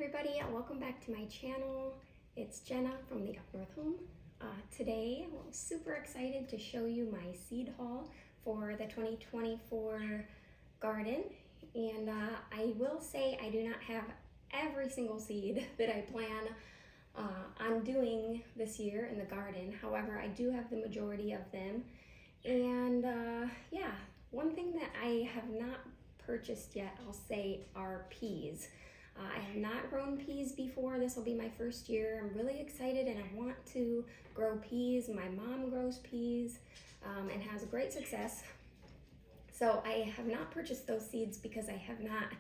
everybody, welcome back to my channel. It's Jenna from the Up North Home. Today I'm super excited to show you my seed haul for the 2024 garden, and I will say I do not have every single seed that I plan on doing this year in the garden. However, I do have the majority of them, and yeah, one thing that I have not purchased yet, I'll say, are peas. I have not grown peas before. This will be my first year. I'm really excited and I want to grow peas. My mom grows peas and has great success. So I have not purchased those seeds because I have not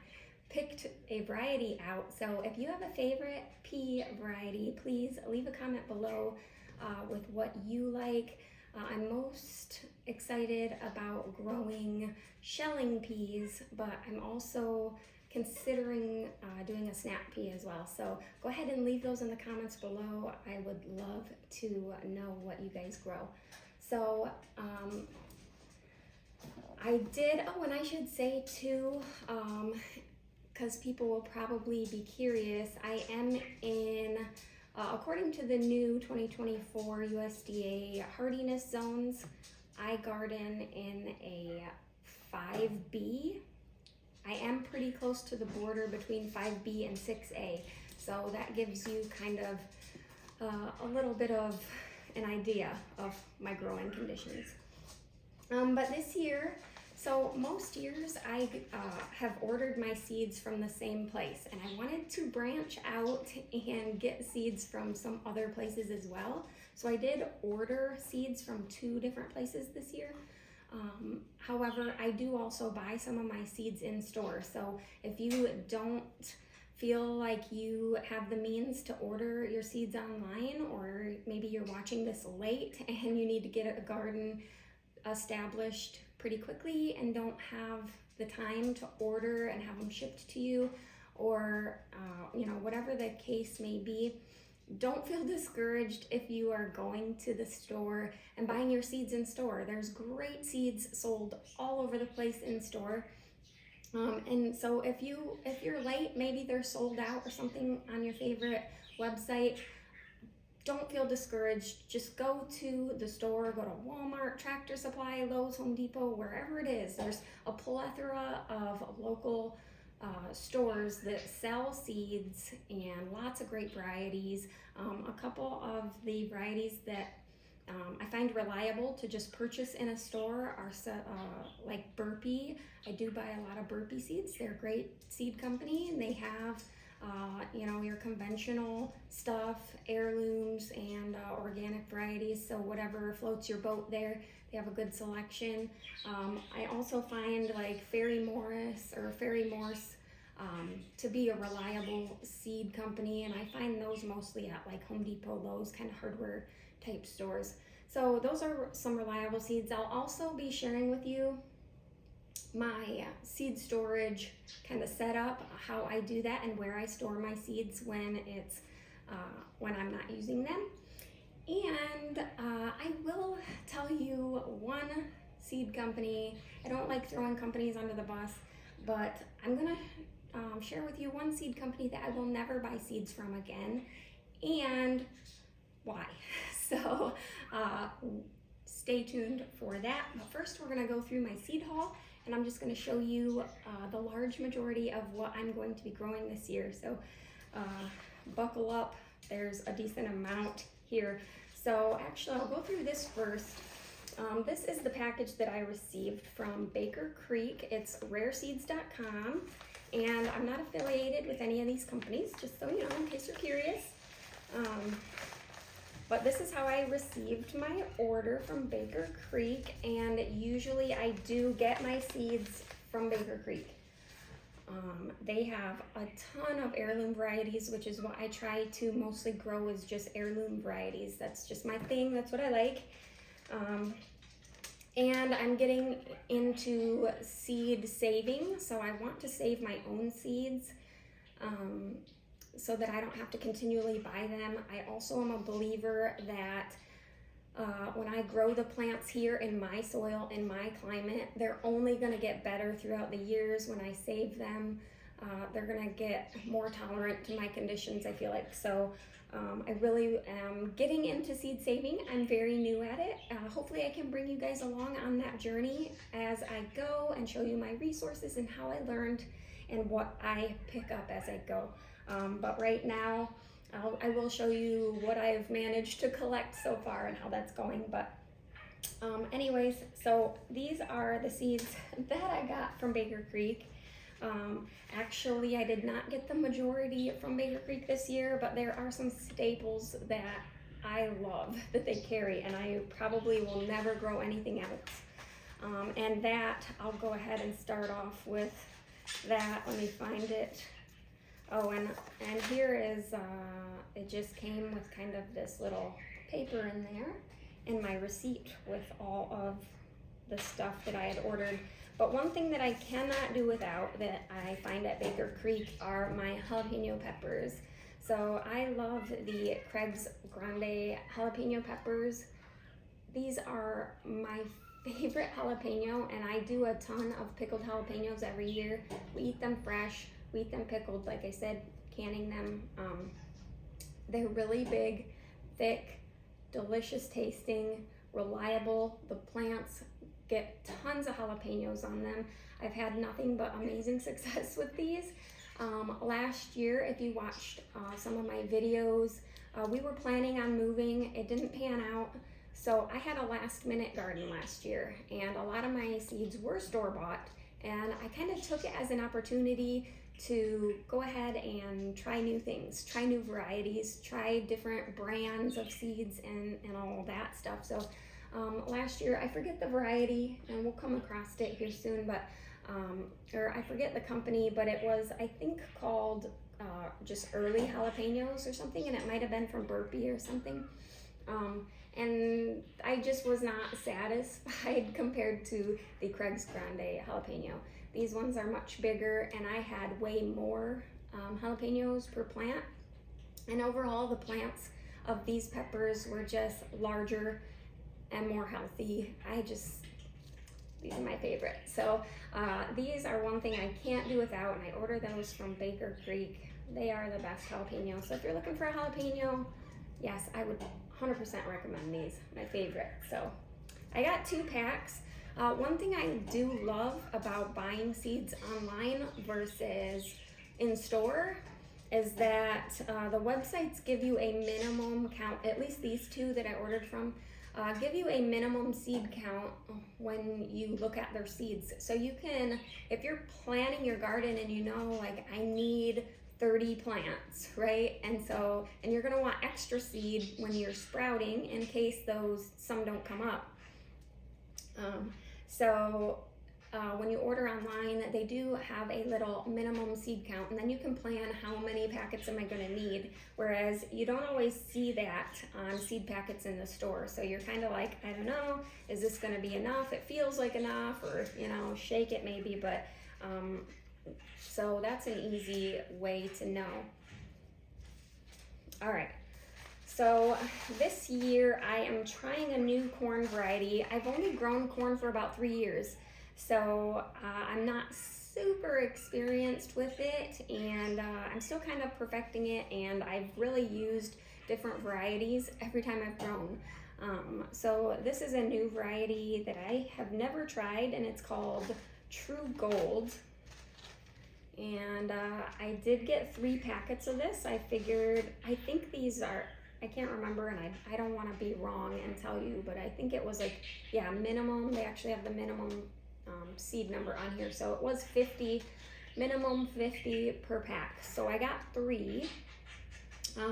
picked a variety out. So if you have a favorite pea variety, please leave a comment below with what you like. I'm most excited about growing shelling peas, but I'm also considering doing a snap pea as well. So go ahead and leave those in the comments below. I would love to know what you guys grow. So I did, oh, and I should say too, because people will probably be curious, I am in, according to the new 2024 USDA hardiness zones, I garden in a 5B. I am pretty close to the border between 5B and 6A, so that gives you kind of a little bit of an idea of my growing conditions. But this year, so most years I have ordered my seeds from the same place, and I wanted to branch out and get seeds from some other places as well. So I did order seeds from 2 different places this year. However, I do also buy some of my seeds in store. So if you don't feel like you have the means to order your seeds online, or maybe you're watching this late and you need to get a garden established pretty quickly and don't have the time to order and have them shipped to you, or you know, whatever the case may be, don't feel discouraged if you are going to the store and buying your seeds in store. There's great seeds sold all over the place in store. And so if you're late, maybe they're sold out or something on your favorite website, don't feel discouraged. Just go to the store, go to Walmart, Tractor Supply, Lowe's, Home Depot, wherever it is. There's a plethora of local stores that sell seeds and lots of great varieties. A couple of the varieties that I find reliable to just purchase in a store are like Burpee. I do buy a lot of Burpee seeds. They're a great seed company, and they have you know, your conventional stuff, heirlooms, and organic varieties. So whatever floats your boat there, they have a good selection. I also find like Ferry Morse to be a reliable seed company, and I find those mostly at like Home Depot, Lowe's, kind of hardware type stores. So those are some reliable seeds. I'll also be sharing with you my seed storage kind of setup, how I do that, and where I store my seeds when when I'm not using them. And I will tell you one seed company. I don't like throwing companies under the bus, but I'm gonna share with you one seed company that I will never buy seeds from again, and why. So stay tuned for that. But first, we're gonna go through my seed haul, and I'm just going to show you the large majority of what I'm going to be growing this year. So buckle up, there's a decent amount here. So actually, I'll go through this first. This is the package that I received from Baker Creek. It's rareseeds.com, and I'm not affiliated with any of these companies, just so you know, in case you're curious. But this is how I received my order from Baker Creek, and usually I do get my seeds from Baker Creek. They have a ton of heirloom varieties, which is what I try to mostly grow, is just heirloom varieties. That's just my thing, that's what I like. And I'm getting into seed saving, so I want to save my own seeds. So that I don't have to continually buy them. I also am a believer that when I grow the plants here in my soil, in my climate, they're only going to get better throughout the years when I save them. they're gonna get more tolerant to my conditions, I feel like. So I really am getting into seed saving. I'm very new at it. Hopefully I can bring you guys along on that journey as I go and show you my resources and how I learned and what I pick up as I go. But right now, I will show you what I've managed to collect so far and how that's going. But anyways, so these are the seeds that I got from Baker Creek. Actually, I did not get the majority from Baker Creek this year, but there are some staples that I love that they carry, and I probably will never grow anything else. And that, I'll go ahead and start off with that. Let me find it. Oh, and here is, it just came with kind of this little paper in there, and my receipt with all of the stuff that I had ordered. But one thing that I cannot do without that I find at Baker Creek are my jalapeno peppers. So I love the Craig's Grande jalapeno peppers. These are my favorite jalapeno, and I do a ton of pickled jalapenos every year. We eat them fresh, we eat them pickled, like I said, canning them. They're really big, thick, delicious tasting, reliable. The plants get tons of jalapenos on them. I've had nothing but amazing success with these. Last year, if you watched some of my videos, we were planning on moving. It didn't pan out. So I had a last minute garden last year, and a lot of my seeds were store-bought, and I kind of took it as an opportunity to go ahead and try new things, try new varieties, try different brands of seeds and all that stuff. So last year, I forget the variety, and we'll come across it here soon, but or I forget the company, but it was, I think, called just early jalapenos or something, and it might have been from Burpee or something. And I just was not satisfied compared to the Craig's Grande jalapeno. These ones are much bigger, and I had way more jalapenos per plant. And overall, the plants of these peppers were just larger and more healthy. These are my favorite. So these are one thing I can't do without, and I order those from Baker Creek. They are the best jalapeno. So if you're looking for a jalapeno, yes, I would 100% recommend these, my favorite. So I got 2 packs. One thing I do love about buying seeds online versus in store is that the websites give you a minimum count, at least these 2 that I ordered from, give you a minimum seed count when you look at their seeds. So you can, if you're planning your garden and you know, like, I need 30 plants, right? And you're gonna want extra seed when you're sprouting in case some don't come up. When you order online, they do have a little minimum seed count, and then you can plan how many packets am I gonna need, whereas you don't always see that on seed packets in the store. So you're kind of like, I don't know, is this gonna be enough? It feels like enough, or, shake it maybe, but so that's an easy way to know. All right. So this year I am trying a new corn variety. I've only grown corn for about 3 years, so I'm not super experienced with it, and I'm still kind of perfecting it, and I've really used different varieties every time I've grown. So this is a new variety that I have never tried, and it's called True Gold. And I did get 3 packets of this. I think these are, I can't remember, and I don't want to be wrong and tell you, but I think it was like, yeah, minimum. They actually have the minimum seed number on here. So it was 50, minimum 50 per pack. So I got 3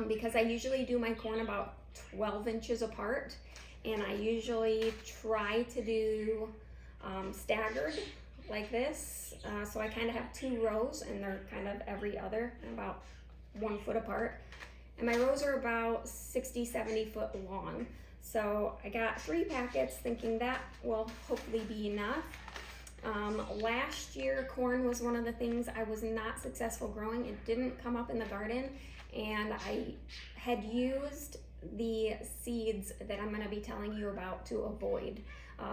because I usually do my corn about 12 inches apart, and I usually try to do staggered like this. So I kind of have 2 rows, and they're kind of every other, about 1 foot apart. And my rows are about 60, 70 foot long. So I got 3 packets thinking that will hopefully be enough. Last year, corn was one of the things I was not successful growing. It didn't come up in the garden, and I had used the seeds that I'm gonna be telling you about to avoid.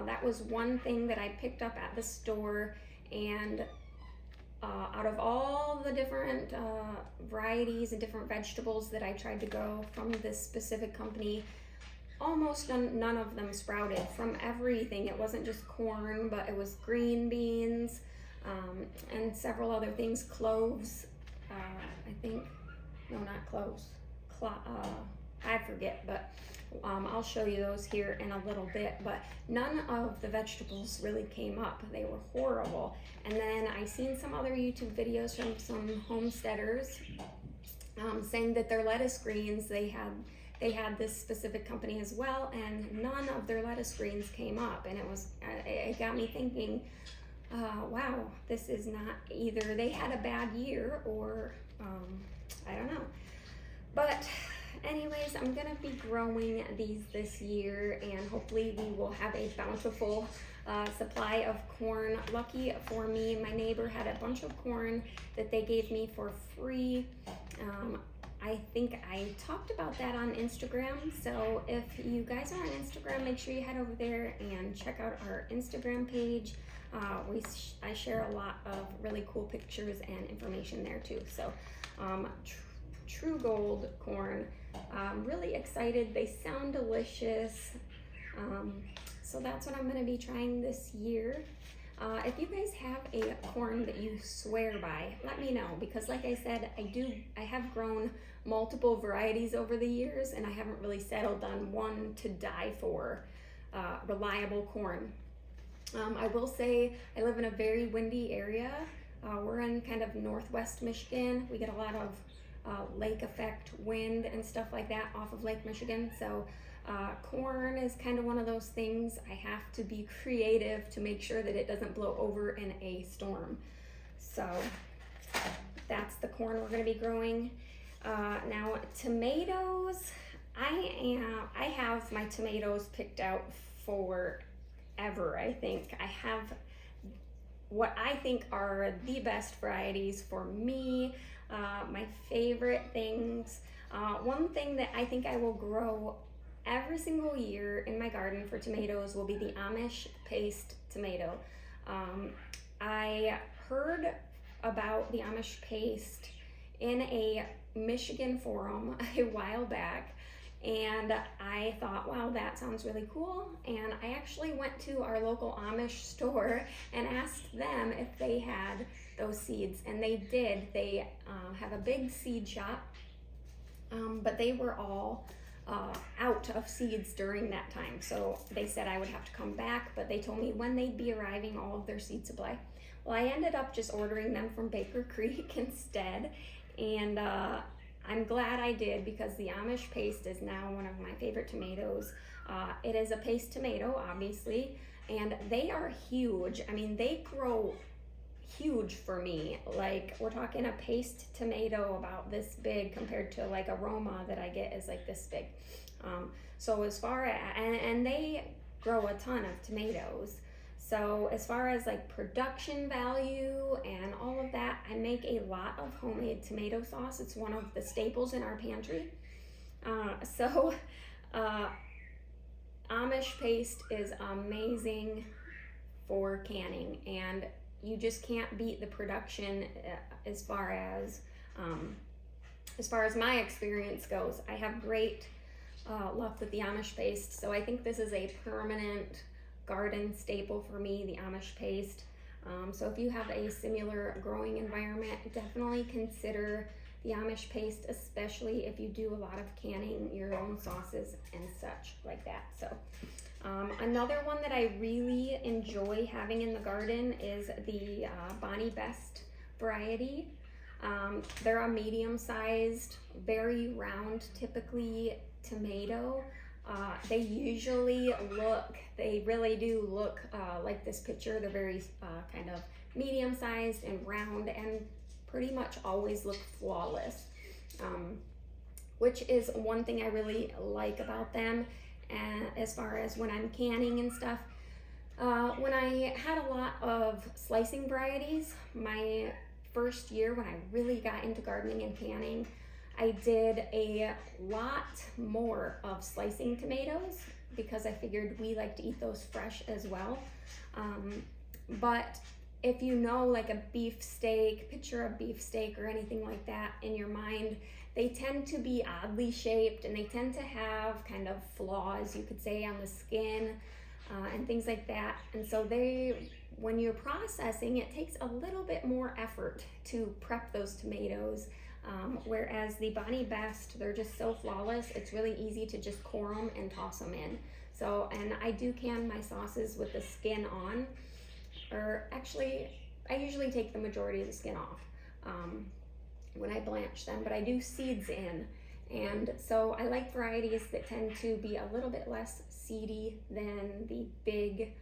That was one thing that I picked up at the store, and out of all the different varieties and different vegetables that I tried to grow from this specific company, almost none of them sprouted from everything. It wasn't just corn, but it was green beans and several other things, cloves, I think, no, not cloves, I forget, but I'll show you those here in a little bit. But none of the vegetables really came up. They were horrible. And then I seen some other YouTube videos from some homesteaders saying that their lettuce greens, they had this specific company as well, and none of their lettuce greens came up. And it got me thinking, wow, this is not, either they had a bad year or I don't know. But anyways, I'm gonna be growing these this year, and hopefully we will have a bountiful supply of corn. Lucky for me, my neighbor had a bunch of corn that they gave me for free. I think I talked about that on Instagram, so if you guys are on Instagram, make sure you head over there and check out our Instagram page. I share a lot of really cool pictures and information there too. So True Gold corn, I'm really excited. They sound delicious, so that's what I'm going to be trying this year. If you guys have a corn that you swear by, let me know, because like I said, I have grown multiple varieties over the years, and I haven't really settled on one to die for, reliable corn. I will say I live in a very windy area. We're in kind of northwest Michigan. We get a lot of lake effect wind and stuff like that off of Lake Michigan. So corn is kind of one of those things. I have to be creative to make sure that it doesn't blow over in a storm. So that's the corn we're going to be growing. Now tomatoes, I have my tomatoes picked out forever. I think I have what I think are the best varieties for me. My favorite things. One thing that I think I will grow every single year in my garden for tomatoes will be the Amish paste tomato. I heard about the Amish paste in a Michigan forum a while back, and I thought, wow, that sounds really cool. And I actually went to our local Amish store and asked them if they had those seeds, and they did. They have a big seed shop, but they were all out of seeds during that time. So they said I would have to come back, but they told me when they'd be arriving all of their seed supply. Well, I ended up just ordering them from Baker Creek instead, and I'm glad I did, because the Amish paste is now one of my favorite tomatoes. It is a paste tomato, obviously, and they are huge. I mean, they grow huge for me. Like, we're talking a paste tomato about this big compared to like a Roma that I get is like this big. So as far as, and they grow a ton of tomatoes. So as far as like production value and all of that, I make a lot of homemade tomato sauce. It's one of the staples in our pantry. Amish paste is amazing for canning, and you just can't beat the production as far as my experience goes. I have great luck with the Amish paste, so I think this is a permanent garden staple for me, the Amish paste. So if you have a similar growing environment, definitely consider the Amish paste, especially if you do a lot of canning your own sauces and such like that. So another one that I really enjoy having in the garden is the Bonnie Best variety. They're a medium-sized, very round, typically tomato. They usually look, they really do look like this picture. They're very kind of medium-sized and round, and pretty much always look flawless, which is one thing I really like about them. And as far as when I'm canning and stuff, when I had a lot of slicing varieties, my first year when I really got into gardening and canning, I did a lot more of slicing tomatoes because I figured we like to eat those fresh as well. But if you know like a beef steak, picture a beef steak or anything like that in your mind, they tend to be oddly shaped and they tend to have kind of flaws, you could say, on the skin and things like that. And so when you're processing, it takes a little bit more effort to prep those tomatoes. Whereas the Bonnie Best, they're just so flawless. It's really easy to just core them and toss them in. So, and I do can my sauces with the skin on, or actually, I usually take the majority of the skin off when I blanch them, but I do seeds in. And so I like varieties that tend to be a little bit less seedy than the big,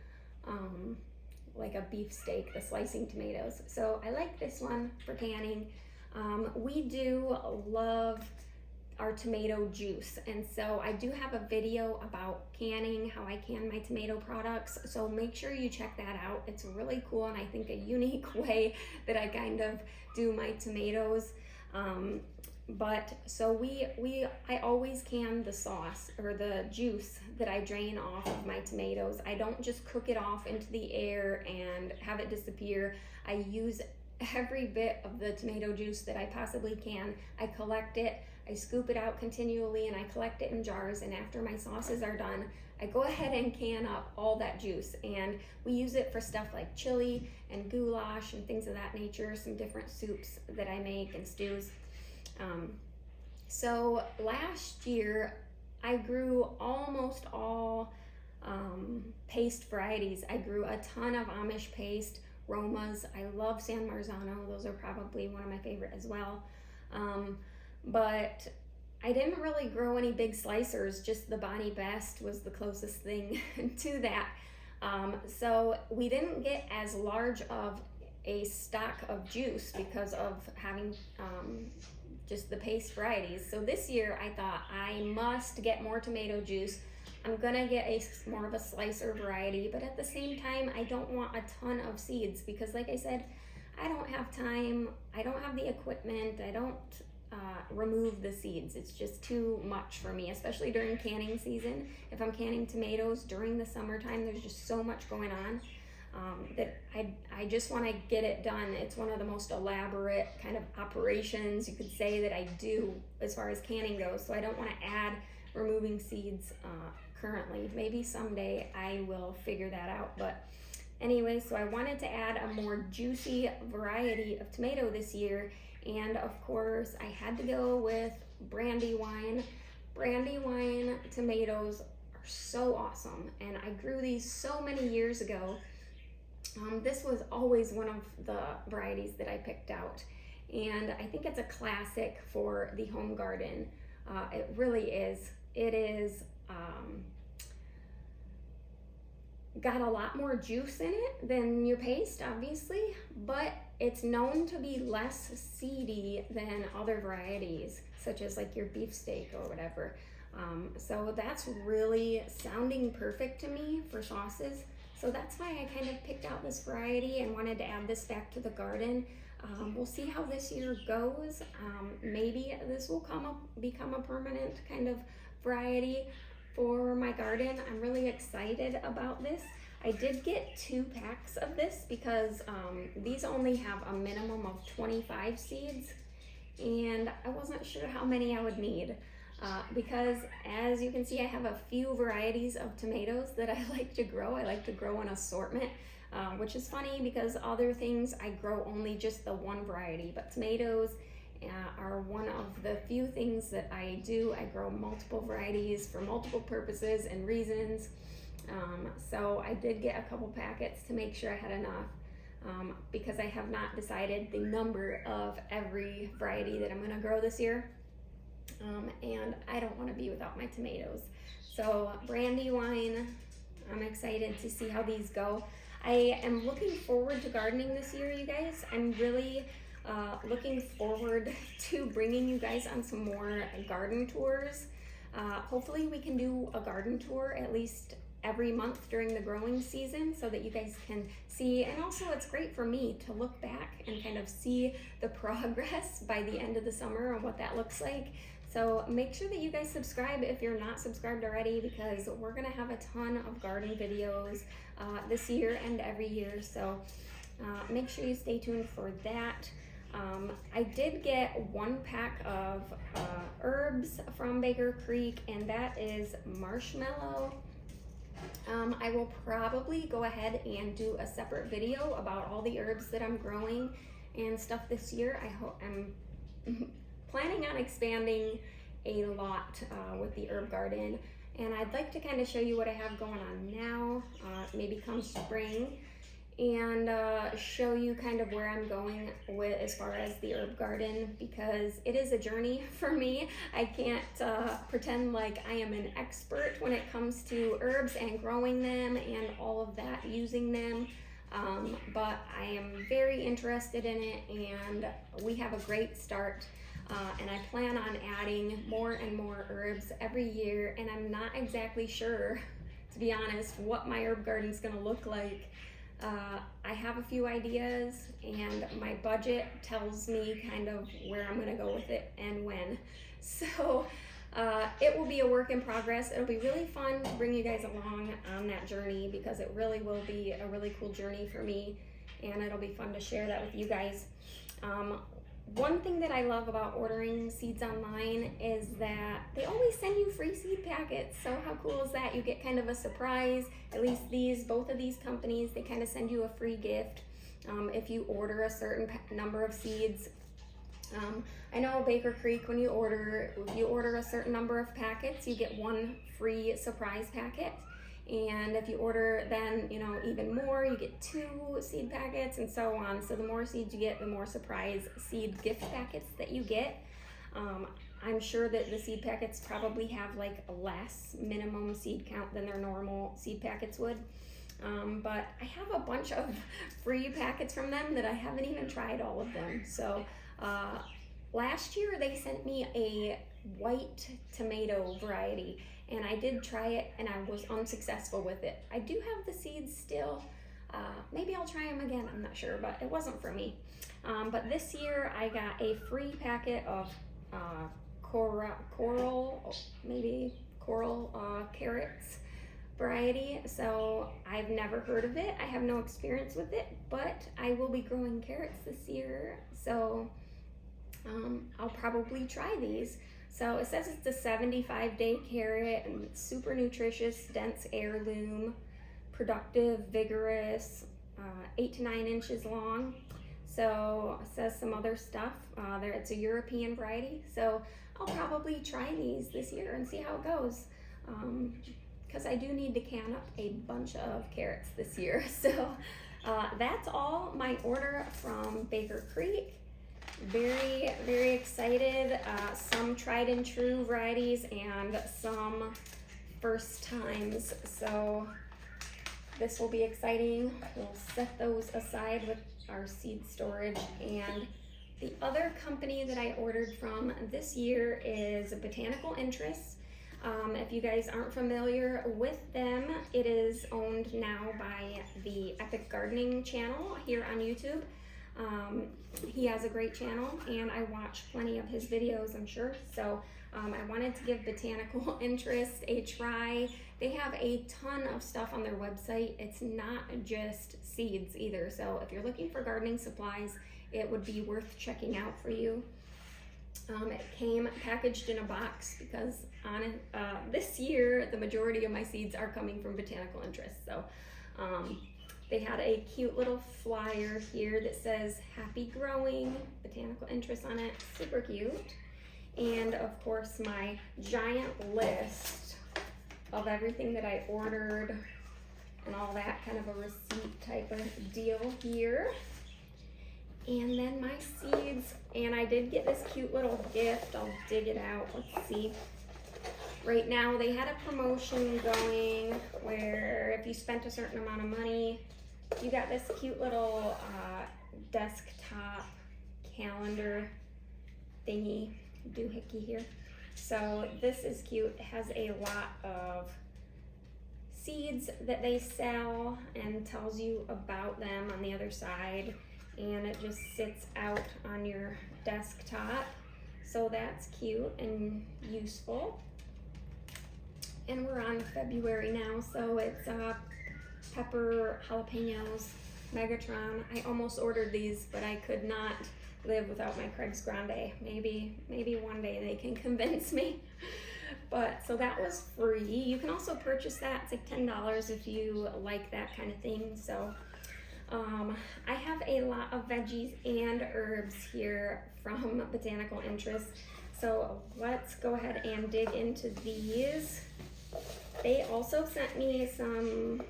like a beef steak, the slicing tomatoes. So I like this one for canning. We do love our tomato juice, and so I do have a video about canning, how I can my tomato products, so make sure you check that out. It's really cool and I think a unique way that I kind of do my tomatoes. But so I always can the sauce or the juice that I drain off of my tomatoes. I don't just cook it off into the air and have it disappear. I use every bit of the tomato juice that I possibly can. I collect it, I scoop it out continually, and I collect it in jars. And after my sauces are done, I go ahead and can up all that juice. And we use it for stuff like chili and goulash and things of that nature, some different soups that I make and stews. So last year, I grew almost all paste varieties. I grew a ton of Amish paste, Romas. I love San Marzano. Those are probably one of my favorite as well. But I didn't really grow any big slicers, just the Bonnie Best was the closest thing to that. So we didn't get as large of a stock of juice because of having just the paste varieties. So this year I thought I must get more tomato juice. I'm gonna get more of a slicer variety, but at the same time, I don't want a ton of seeds because like I said, I don't have time, I don't have the equipment, I don't remove the seeds. It's just too much for me, especially during canning season. If I'm canning tomatoes during the summertime, there's just so much going on that I just want to get it done. It's one of the most elaborate kind of operations you could say that I do as far as canning goes. So I don't want to add removing seeds currently. Maybe someday I will figure that out. But anyway, so I wanted to add a more juicy variety of tomato this year. And of course, I had to go with Brandywine. Brandywine tomatoes are so awesome. And I grew these so many years ago. This was always one of the varieties that I picked out. And I think it's a classic for the home garden. It really is. It is got a lot more juice in it than your paste, obviously, but it's known to be less seedy than other varieties, such as like your beefsteak or whatever. So that's really sounding perfect to me for sauces. So that's why I kind of picked out this variety and wanted to add this back to the garden. We'll see how this year goes. Maybe this will become a permanent kind of variety for my garden. I'm really excited about this. I did get 2 packs of this because these only have a minimum of 25 seeds, and I wasn't sure how many I would need because as you can see, I have a few varieties of tomatoes that I like to grow. I like to grow an assortment, which is funny because other things I grow only just the one variety, but tomatoes are one of the few things that I do. I grow multiple varieties for multiple purposes and reasons. So I did get a couple packets to make sure I had enough because I have not decided the number of every variety that I'm going to grow this year. And I don't want to be without my tomatoes. So Brandywine, I'm excited to see how these go. I am looking forward to gardening this year, you guys. I'm really looking forward to bringing you guys on some more garden tours. Hopefully we can do a garden tour at least every month during the growing season so that you guys can see, and also it's great for me to look back and kind of see the progress by the end of the summer and what that looks like. So make sure that you guys subscribe if you're not subscribed already, because we're gonna have a ton of garden videos this year and every year. So make sure you stay tuned for that. I did get 1 pack of herbs from Baker Creek, and that is marshmallow. I will probably go ahead and do a separate video about all the herbs that I'm growing and stuff this year. I'm planning on expanding a lot with the herb garden, and I'd like to kind of show you what I have going on now, maybe come spring, and show you kind of where I'm going with as far as the herb garden, because it is a journey for me. I can't pretend like I am an expert when it comes to herbs and growing them and all of that, using them, but I am very interested in it, and we have a great start. And I plan on adding more and more herbs every year, and I'm not exactly sure, to be honest, what my herb garden is going to look like. I have a few ideas, and my budget tells me kind of where I'm going to go with it and when. So it will be a work in progress. It'll be really fun to bring you guys along on that journey, because it really will be a really cool journey for me, and it'll be fun to share that with you guys. One thing that I love about ordering seeds online is that they always send you free seed packets. So how cool is that? You get kind of a surprise. At least both of these companies, they kind of send you a free gift if you order a certain number of seeds. I know Baker Creek, when you order a certain number of packets, you get 1 free surprise packet. And if you order then, even more, you get 2 seed packets, and so on. So the more seeds you get, the more surprise seed gift packets that you get. I'm sure that the seed packets probably have like a less minimum seed count than their normal seed packets would. But I have a bunch of free packets from them that I haven't even tried all of them. So last year they sent me a white tomato variety, and I did try it, and I was unsuccessful with it. I do have the seeds still. Maybe I'll try them again, I'm not sure, but it wasn't for me. But this year I got a free packet of coral carrots variety. So I've never heard of it. I have no experience with it, but I will be growing carrots this year. So I'll probably try these. So it says it's a 75-day carrot, and it's super nutritious, dense heirloom, productive, vigorous, 8 to 9 inches long. So it says some other stuff. It's a European variety. So I'll probably try these this year and see how it goes. Because I do need to can up a bunch of carrots this year. So that's all my order from Baker Creek. Very, very excited. Some tried and true varieties and some first times. So this will be exciting. We'll set those aside with our seed storage. And the other company that I ordered from this year is Botanical Interests. If you guys aren't familiar with them, it is owned now by the Epic Gardening channel here on YouTube. He has a great channel, and I watch plenty of his videos, I'm sure. So I wanted to give Botanical Interests a try. They have a ton of stuff on their website. It's not just seeds either. So if you're looking for gardening supplies, it would be worth checking out for you. It came packaged in a box because this year the majority of my seeds are coming from Botanical Interests. So they had a cute little flyer here that says Happy Growing, Botanical Interests on it, super cute. And of course my giant list of everything that I ordered and all that, kind of a receipt type of deal here. And then my seeds, and I did get this cute little gift. I'll dig it out, let's see. Right now they had a promotion going where if you spent a certain amount of money, you got this cute little desktop calendar thingy doohickey here. So this is cute. It has a lot of seeds that they sell and tells you about them on the other side, and it just sits out on your desktop. So that's cute and useful. And we're on February now, so it's pepper, jalapenos, Megatron. I almost ordered these, but I could not live without my Craig's Grande. Maybe one day they can convince me. But so that was free. You can also purchase that. It's like $10 if you like that kind of thing. So I have a lot of veggies and herbs here from Botanical Interests. So let's go ahead and dig into these. They also sent me some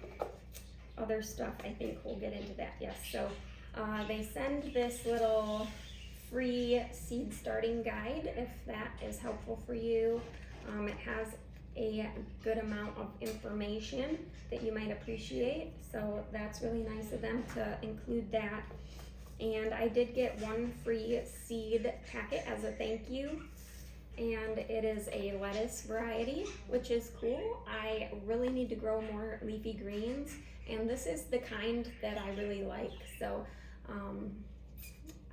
other stuff. I think we'll get into that. Yes. So they send this little free seed starting guide if that is helpful for you. It has a good amount of information that you might appreciate, so that's really nice of them to include that. And I did get one free seed packet as a thank you, and it is a lettuce variety, which is cool. I really need to grow more leafy greens, and this is the kind that I really like. So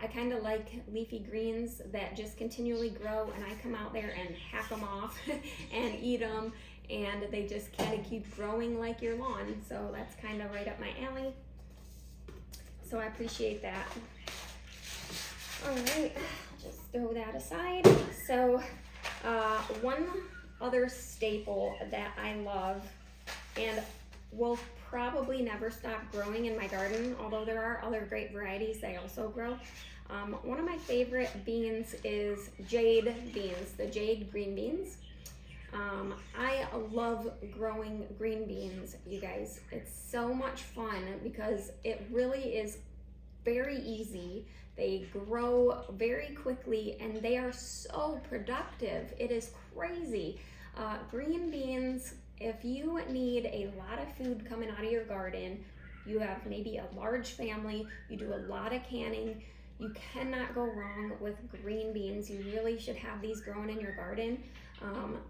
I kind of like leafy greens that just continually grow, and I come out there and hack them off and eat them, and they just kind of keep growing like your lawn. So that's kind of right up my alley. So I appreciate that. All right, I'll just throw that aside. So one other staple that I love and will probably never stop growing in my garden, although there are other great varieties I also grow. One of my favorite beans is jade beans, the jade green beans. I love growing green beans, you guys. It's so much fun because it really is very easy. They grow very quickly and they are so productive. It is crazy. Green beans, if you need a lot of food coming out of your garden, you have maybe a large family, you do a lot of canning, you cannot go wrong with green beans. You really should have these growing in your garden.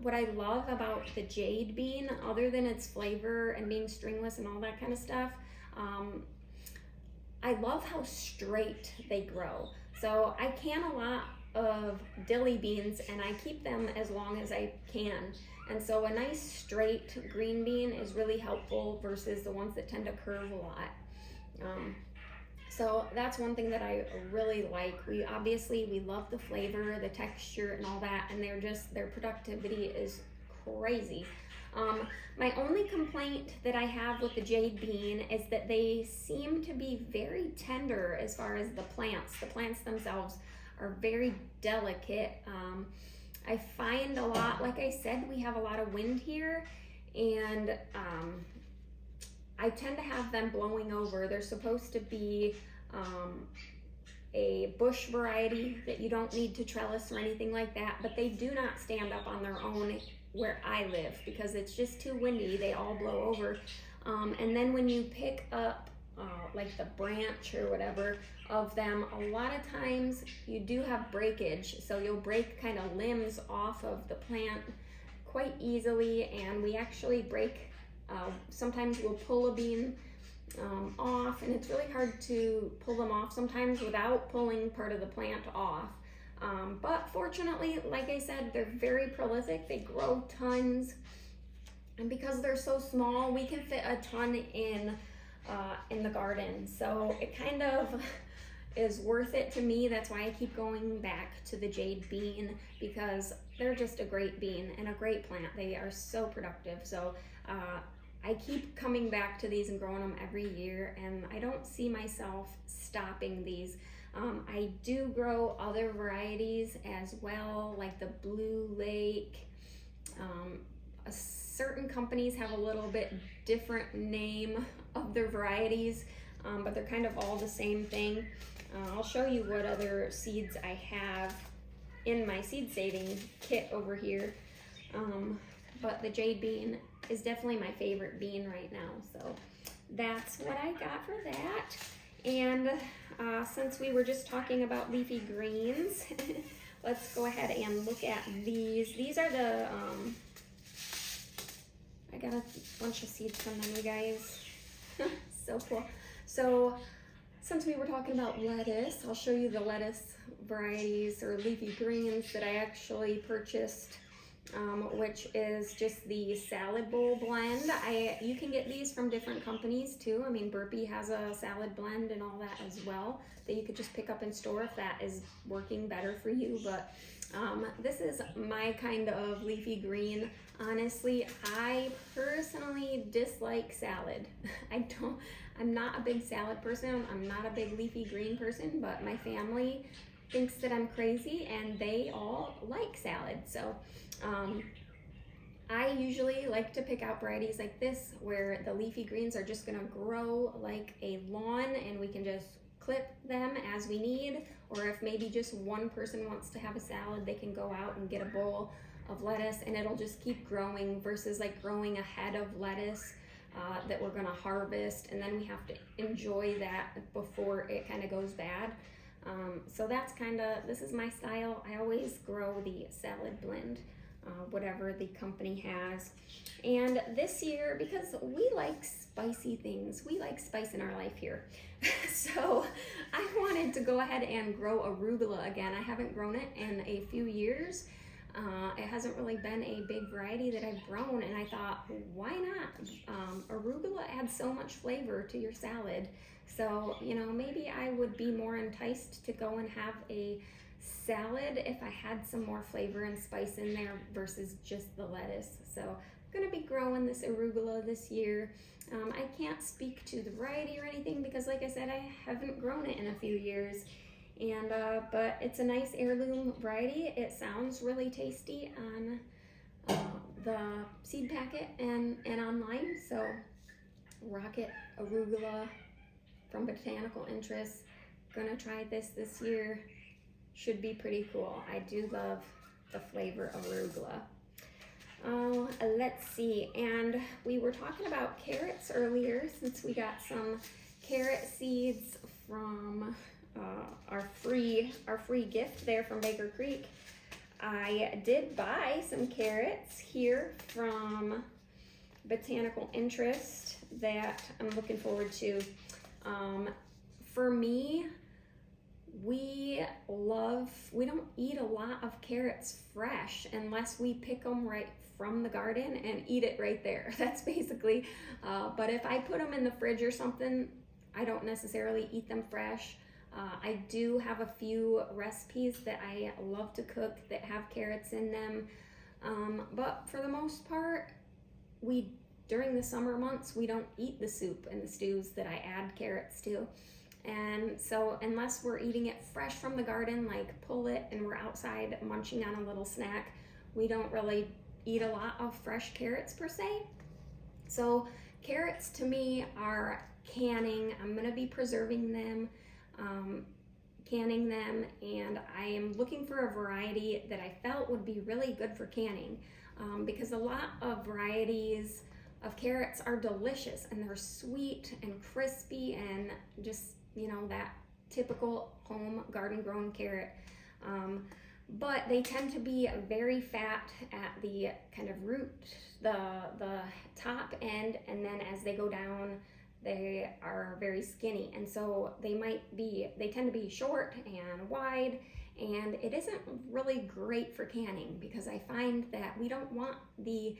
What I love about the jade bean, other than its flavor and being stringless and all that kind of stuff, I love how straight they grow. So I can a lot of dilly beans and I keep them as long as I can. And so a nice straight green bean is really helpful versus the ones that tend to curve a lot. So that's one thing that I really like. We love the flavor, the texture and all that, and their productivity is crazy. My only complaint that I have with the jade bean is that they seem to be very tender as far as the plants. The plants themselves are very delicate. I find a lot, like I said, we have a lot of wind here, and I tend to have them blowing over. They're supposed to be a bush variety that you don't need to trellis or anything like that, but they do not stand up on their own where I live because it's just too windy. They all blow over. And then when you pick up like the branch or whatever of them, a lot of times you do have breakage. So you'll break kind of limbs off of the plant quite easily, and we actually break, sometimes we'll pull a bean off, and it's really hard to pull them off sometimes without pulling part of the plant off. But fortunately, like I said, they're very prolific. They grow tons, and because they're so small, we can fit a ton in the garden. So it kind of is worth it to me. That's why I keep going back to the jade bean, because they're just a great bean and a great plant. They are so productive. So I keep coming back to these and growing them every year, and I don't see myself stopping these. I do grow other varieties as well, like the Blue Lake. Certain companies have a little bit different name of their varieties, but they're kind of all the same thing. I'll show you what other seeds I have in my seed saving kit over here. But the jade bean is definitely my favorite bean right now. So that's what I got for that. And since we were just talking about leafy greens, let's go ahead and look at these. These are the, I got a bunch of seeds from them, you guys. So cool. So since we were talking about lettuce, I'll show you the lettuce varieties or leafy greens that I actually purchased which is just the salad bowl blend. You can get these from different companies too. I mean, Burpee has a salad blend and all that as well that you could just pick up in store if that is working better for you. But this is my kind of leafy green. Honestly, I personally dislike salad. I'm not a big salad person. I'm not a big leafy green person, but my family thinks that I'm crazy and they all like salad. So I usually like to pick out varieties like this where the leafy greens are just gonna grow like a lawn and we can just clip them as we need, or if maybe just one person wants to have a salad, they can go out and get a bowl of lettuce and it'll just keep growing versus like growing a head of lettuce that we're gonna harvest and then we have to enjoy that before it kind of goes bad. So that's this is my style. I always grow the salad blend, whatever the company has. And this year, because we like spicy things, we like spice in our life here. So I wanted to go ahead and grow arugula again. I haven't grown it in a few years. It hasn't really been a big variety that I've grown, and I thought, why not? Arugula adds so much flavor to your salad. So, maybe I would be more enticed to go and have a salad if I had some more flavor and spice in there versus just the lettuce. So I'm gonna be growing this arugula this year. I can't speak to the variety or anything because like I said, I haven't grown it in a few years. And but it's a nice heirloom variety. It sounds really tasty on the seed packet and online. So Rocket Arugula from Botanical Interests. Gonna try this year. Should be pretty cool. I do love the flavor of arugula. Let's see, and we were talking about carrots earlier since we got some carrot seeds from our free gift there from Baker Creek. I did buy some carrots here from Botanical Interest that I'm looking forward to. For me, we don't eat a lot of carrots fresh unless we pick them right from the garden and eat it right there. That's basically, but if I put them in the fridge or something, I don't necessarily eat them fresh. I do have a few recipes that I love to cook that have carrots in them, but for the most part, during the summer months, we don't eat the soup and the stews that I add carrots to. And so unless we're eating it fresh from the garden, like pull it and we're outside munching on a little snack, we don't really eat a lot of fresh carrots per se. So carrots to me are canning. I'm gonna be preserving them, canning them, and I am looking for a variety that I felt would be really good for canning, because a lot of varieties of carrots are delicious and they're sweet and crispy and just, that typical home garden grown carrot. But they tend to be very fat at the kind of root, the top end, and then as they go down, they are very skinny. And so they tend to be short and wide, and it isn't really great for canning because I find that we don't want the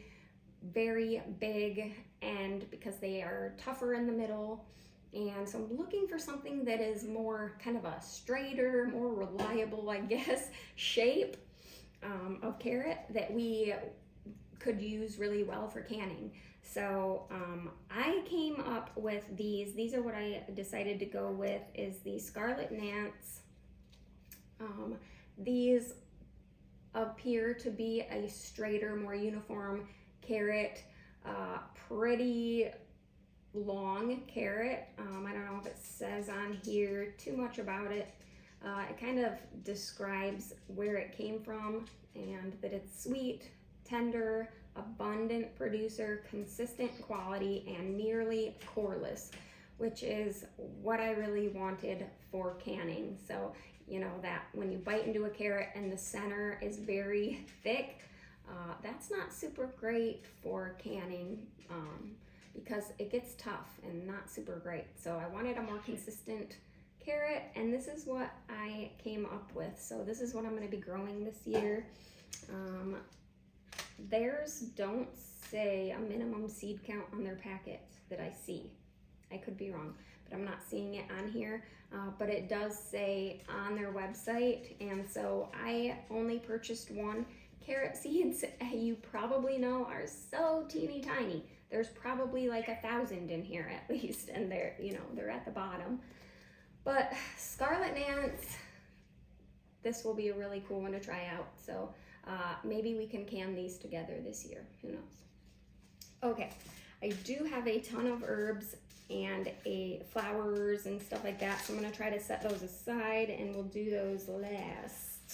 very big end because they are tougher in the middle. And so I'm looking for something that is more kind of a straighter, more reliable, I guess, shape of carrot that we could use really well for canning. So I came up with these. These are what I decided to go with, is the Scarlet Nance. These appear to be a straighter, more uniform carrot, pretty long carrot. I don't know if it says on here too much about it. It kind of describes where it came from and that it's sweet, tender, abundant producer, consistent quality, and nearly coreless, which is what I really wanted for canning. So, that when you bite into a carrot and the center is very thick, that's not super great for canning because it gets tough and not super great. So I wanted a more consistent carrot, and this is what I came up with. So this is what I'm going to be growing this year. theirs don't say a minimum seed count on their packets that I see. I could be wrong, but I'm not seeing it on here. But it does say on their website, and so I only purchased one. Carrot seeds, you probably know, are so teeny tiny. There's probably like 1,000 in here at least, and they're at the bottom. But Scarlet Nance, this will be a really cool one to try out. So maybe we can can these together this year. Who knows? Okay, I do have a ton of herbs and flowers and stuff like that. So I'm gonna try to set those aside, and we'll do those last,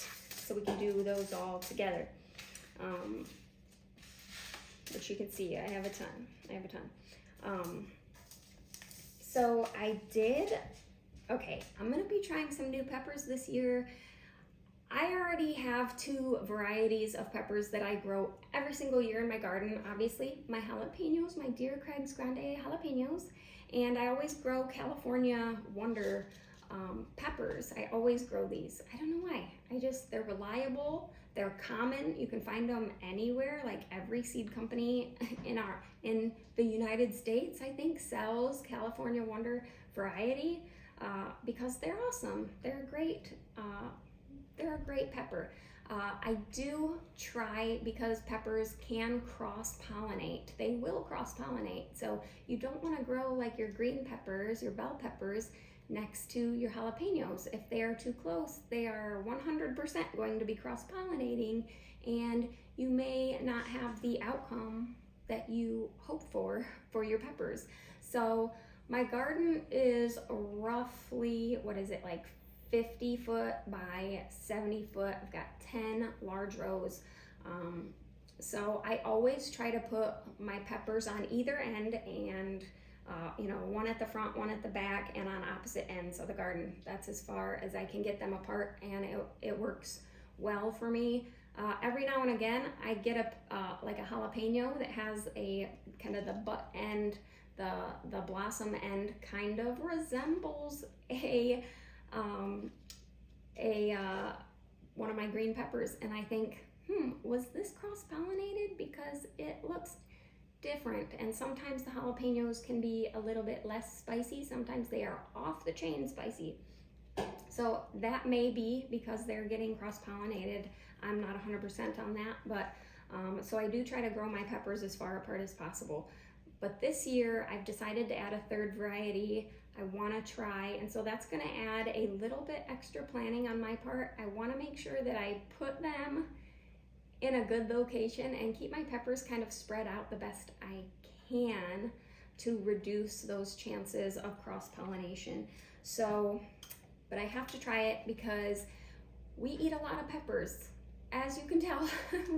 so we can do those all together. Which you can see, I have a ton. So I'm gonna be trying some new peppers this year. I already have 2 varieties of peppers that I grow every single year in my garden. Obviously, my jalapenos, my Dear Craig's Grande jalapenos, and I always grow California Wonder peppers. I always grow these. I don't know why. They're reliable. They're common. You can find them anywhere. Like every seed company in the United States, I think, sells California Wonder variety because they're awesome. They're great. They're a great pepper. I do try, because peppers can cross-pollinate. They will cross-pollinate. So you don't want to grow like your green peppers, your bell peppers, next to your jalapenos. If they are too close, they are 100% going to be cross-pollinating, and you may not have the outcome that you hope for your peppers. So my garden is roughly, like 50 foot by 70 foot. I've got 10 large rows. So I always try to put my peppers on either end, and one at the front, one at the back, and on opposite ends of the garden. That's as far as I can get them apart, and it works well for me. Every now and again, I get like a jalapeno that has a kind of the butt end, the blossom end kind of resembles one of my green peppers, and I think, was this cross-pollinated? Because it looks different. And sometimes the jalapenos can be a little bit less spicy. Sometimes they are off the chain spicy. So that may be because they're getting cross-pollinated. I'm not 100% on that, but so I do try to grow my peppers as far apart as possible. But this year I've decided to add a 3rd variety. I want to try, and so that's going to add a little bit extra planning on my part. I want to make sure that I put them in a good location and keep my peppers kind of spread out the best I can to reduce those chances of cross-pollination. So, but I have to try it because we eat a lot of peppers. As you can tell,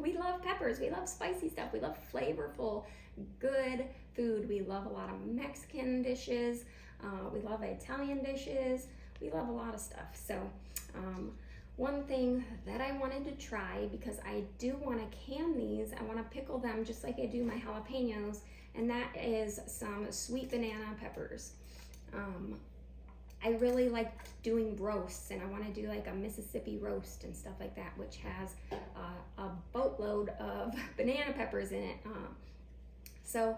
we love peppers. We love spicy stuff. We love flavorful, good food. We love a lot of Mexican dishes. We love Italian dishes. We love a lot of stuff. So one thing that I wanted to try, because I do want to can these, I want to pickle them just like I do my jalapenos, and that is some sweet banana peppers. I really like doing roasts, and I want to do like a Mississippi roast and stuff like that, which has a boatload of banana peppers in it. So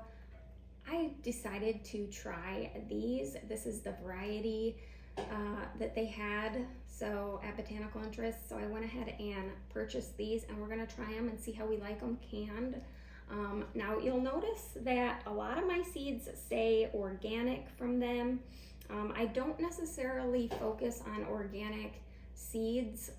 I decided to try these. This is the variety that they had, so at Botanical Interests. So I went ahead and purchased these, and we're gonna try them and see how we like them canned. Now you'll notice that a lot of my seeds say organic from them. I don't necessarily focus on organic seeds.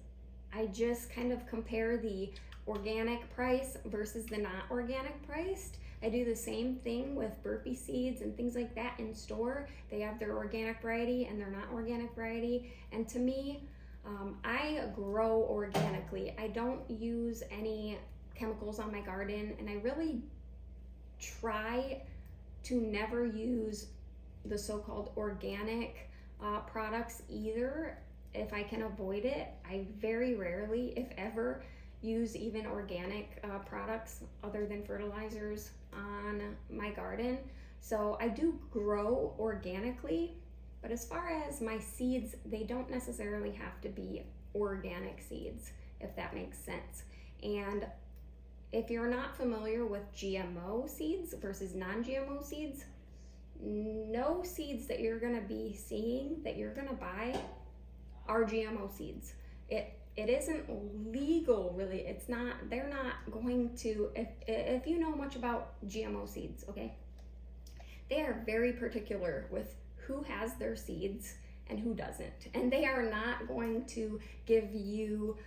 I just kind of compare the organic price versus the not organic priced. I do the same thing with burpee seeds and things like that in store. They have their organic variety and their not organic variety. And to me, I grow organically. I don't use any chemicals on my garden, and I really try to never use the so-called organic products either. If I can avoid it, I very rarely, if ever, use even organic products other than fertilizers on my garden. So I do grow organically, but as far as my seeds, they don't necessarily have to be organic seeds, if that makes sense. And if you're not familiar with GMO seeds versus non-GMO seeds, no seeds that you're going to be seeing that you're going to buy are GMO seeds. It isn't legal, really. It's not. They're not going to. If you know much about GMO seeds, okay, they are very particular with who has their seeds and who doesn't, and they are not going to give you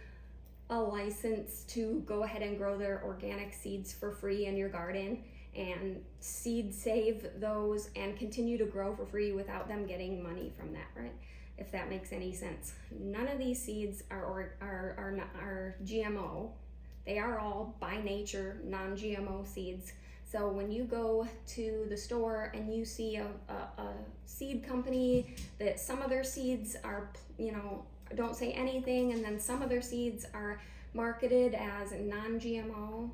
a license to go ahead and grow their organic seeds for free in your garden and seed save those and continue to grow for free without them getting money from that, right? If that makes any sense. None of these seeds are GMO. They are all by nature non-GMO seeds. So when you go to the store and you see a seed company that some of their seeds are, don't say anything, and then some of their seeds are marketed as non-GMO,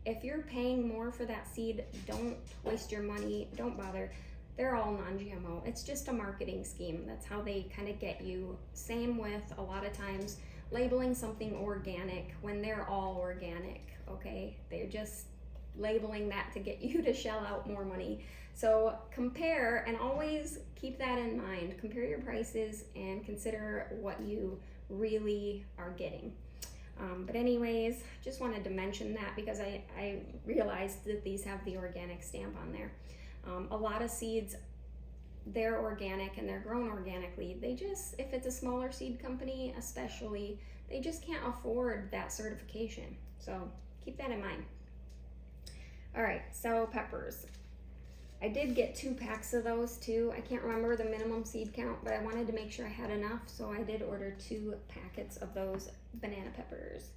if you're paying more for that seed, don't waste your money, don't bother. They're all non-GMO. It's just a marketing scheme. That's how they kind of get you. Same with a lot of times labeling something organic when they're all organic, okay? They're just labeling that to get you to shell out more money. So compare, and always keep that in mind. Compare your prices and consider what you really are getting. But anyways, just wanted to mention that because I realized that these have the organic stamp on there. A lot of seeds, they're organic and they're grown organically. They just, if it's a smaller seed company especially, they just can't afford that certification. So keep that in mind. All right, so peppers. I did get 2 packs of those too. I can't remember the minimum seed count, but I wanted to make sure I had enough, so I did order 2 packets of those banana peppers.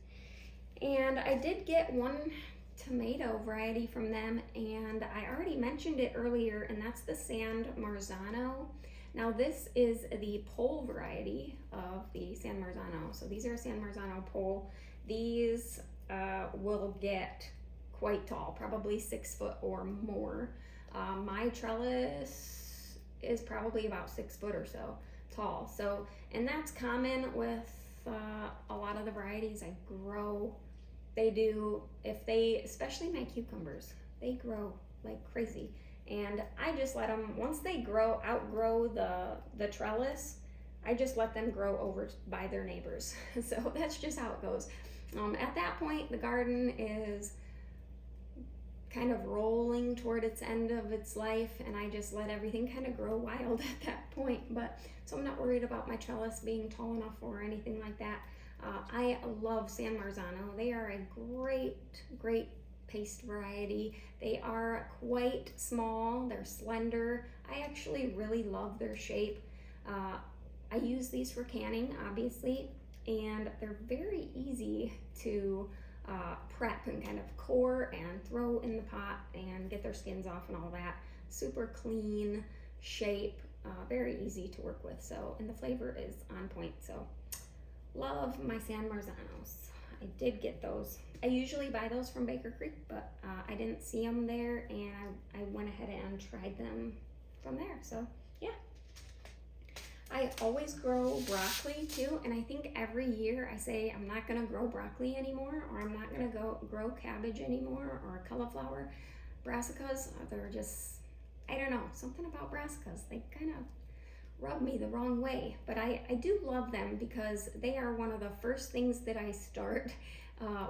And I did get 1 tomato variety from them, and I already mentioned it earlier, and that's the San Marzano. Now this is the pole variety of the San Marzano. So these are San Marzano pole. These will get quite tall, probably 6 foot or more. My trellis is probably about 6 foot or so tall. So, and that's common with a lot of the varieties I grow. They do, especially my cucumbers, they grow like crazy. And I just let them, once they outgrow the trellis, I just let them grow over by their neighbors. So that's just how it goes. At that point, the garden is kind of rolling toward its end of its life, and I just let everything kind of grow wild at that point. But so I'm not worried about my trellis being tall enough or anything like that. I love San Marzano. They are a great paste variety. They are quite small, they're slender. I actually really love their shape. I use these for canning, obviously, and they're very easy to prep and kind of core and throw in the pot and get their skins off and all that. Super clean shape, very easy to work with. So, and the flavor is on point. So, love my San Marzanos. I did get those. I usually buy those from Baker Creek, but I didn't see them there, and I went ahead and tried them from there. So, yeah. I always grow broccoli too, and I think every year I say I'm not gonna grow broccoli anymore, or I'm not gonna grow cabbage anymore, or cauliflower. Brassicas, they're just, I don't know, something about brassicas. They kind of rub me the wrong way, but I do love them because they are one of the first things that I start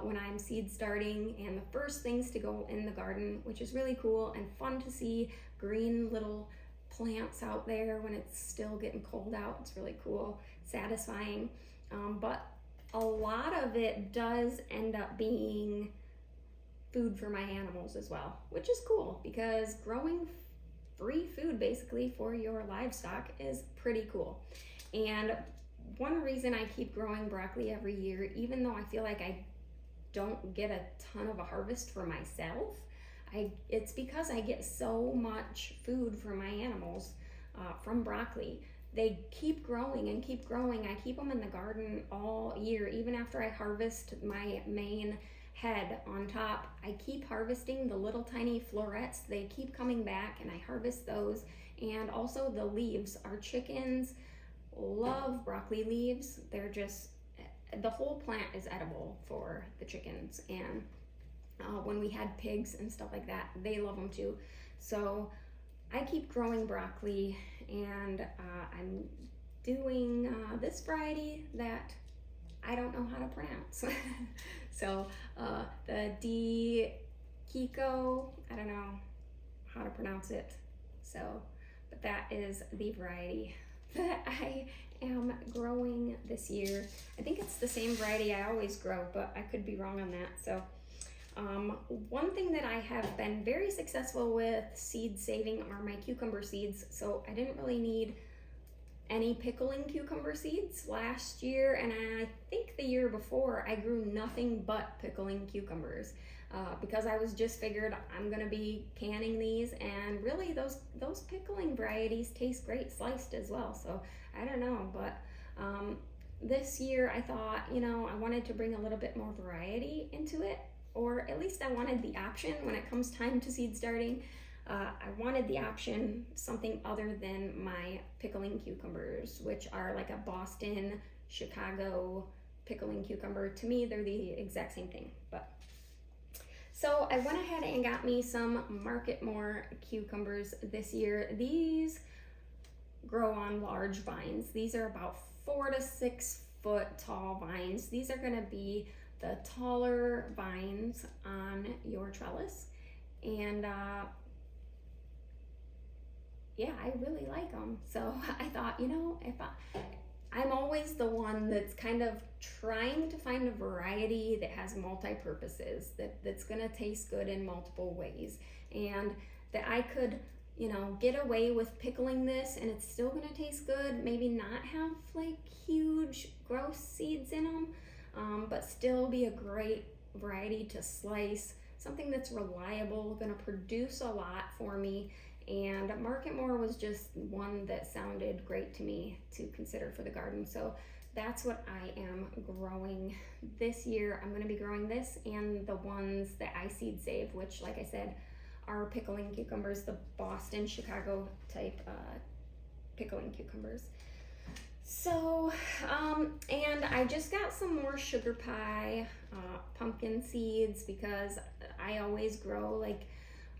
when I'm seed starting, and the first things to go in the garden, which is really cool and fun to see green little plants out there when it's still getting cold out. It's really cool, satisfying, but a lot of it does end up being food for my animals as well, which is cool because growing free food basically for your livestock is pretty cool. And one reason I keep growing broccoli every year, even though I feel like I don't get a ton of a harvest for myself, it's because I get so much food for my animals from broccoli. They keep growing and keep growing. I keep them in the garden all year, even after I harvest my main head on top. I keep harvesting the little tiny florets. They keep coming back, and I harvest those. And also the leaves. Our chickens love broccoli leaves. They're just, the whole plant is edible for the chickens, and when we had pigs and stuff like that. They love them too. So I keep growing broccoli, and I'm doing this variety that I don't know how to pronounce. So the D Kiko, I don't know how to pronounce it. So, but that is the variety that I am growing this year. I think it's the same variety I always grow, but I could be wrong on that. So one thing that I have been very successful with seed saving are my cucumber seeds. So I didn't really need any pickling cucumber seeds last year, and I think the year before I grew nothing but pickling cucumbers because I was just figured I'm gonna be canning these, and really those pickling varieties taste great sliced as well. So I don't know, but this year I thought, I wanted to bring a little bit more variety into it, or at least I wanted the option when it comes time to seed starting. I wanted the option, something other than my pickling cucumbers, which are like a Boston, Chicago pickling cucumber. To me, they're the exact same thing. But so I went ahead and got me some Market More cucumbers this year. These grow on large vines. These are about 4 to 6 foot tall vines. These are gonna be the taller vines on your trellis. And yeah, I really like them. So I thought, I'm always the one that's kind of trying to find a variety that has multi-purposes, that's gonna taste good in multiple ways, and that I could, get away with pickling this and it's still gonna taste good, maybe not have like huge gross seeds in them, but still be a great variety to slice, something that's reliable, gonna produce a lot for me. And Market More was just one that sounded great to me to consider for the garden. So that's what I am growing this year. I'm gonna be growing this and the ones that I seed save, which, like I said, are pickling cucumbers, the Boston, Chicago type pickling cucumbers. So, and I just got some more sugar pie pumpkin seeds, because I always grow like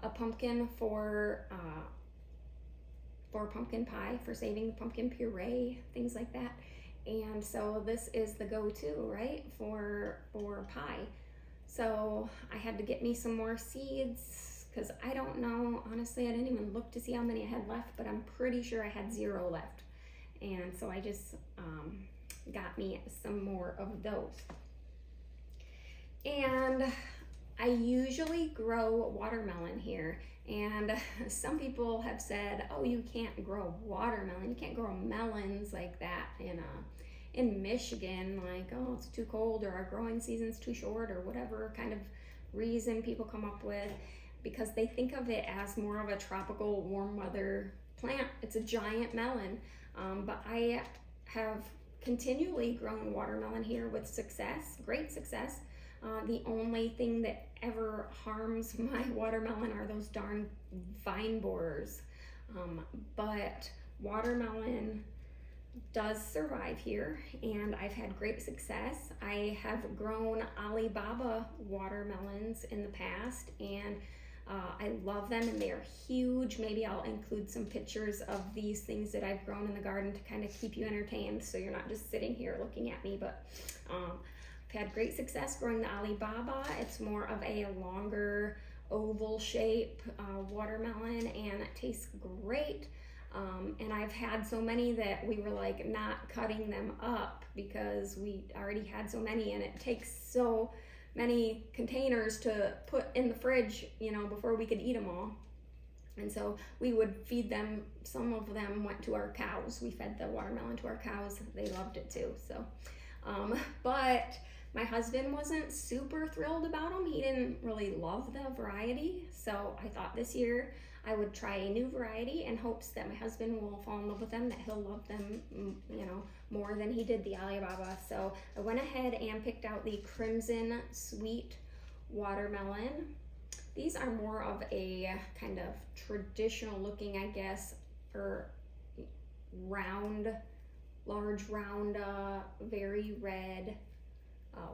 a pumpkin for pumpkin pie, for saving pumpkin puree, things like that. And so this is the go-to, right, for pie. So I had to get me some more seeds, because I don't know, honestly, I didn't even look to see how many I had left, but I'm pretty sure I had 0 left. And so I just got me some more of those. And I usually grow watermelon here, and some people have said, oh, you can't grow watermelon, you can't grow melons like that in Michigan, like, oh, it's too cold, or our growing season's too short, or whatever kind of reason people come up with, because they think of it as more of a tropical warm weather plant. It's a giant melon, but I have continually grown watermelon here with success, great success. The only thing that ever harms my watermelon are those darn vine borers. But watermelon does survive here, and I've had great success. I have grown Alibaba watermelons in the past, and I love them, and they are huge. Maybe I'll include some pictures of these things that I've grown in the garden to kind of keep you entertained, so you're not just sitting here looking at me. But I've had great success growing the Alibaba. It's more of a longer oval shape watermelon, and it tastes great. And I've had so many that we were like not cutting them up, because we already had so many, and it takes so many containers to put in the fridge, before we could eat them all. And so we would feed them. Some of them went to our cows. We fed the watermelon to our cows. They loved it too. So, but my husband wasn't super thrilled about them. He didn't really love the variety. So I thought this year I would try a new variety in hopes that my husband will fall in love with them, that he'll love them, more than he did the Alibaba. So I went ahead and picked out the Crimson Sweet Watermelon. These are more of a kind of traditional looking, I guess, or large round, very red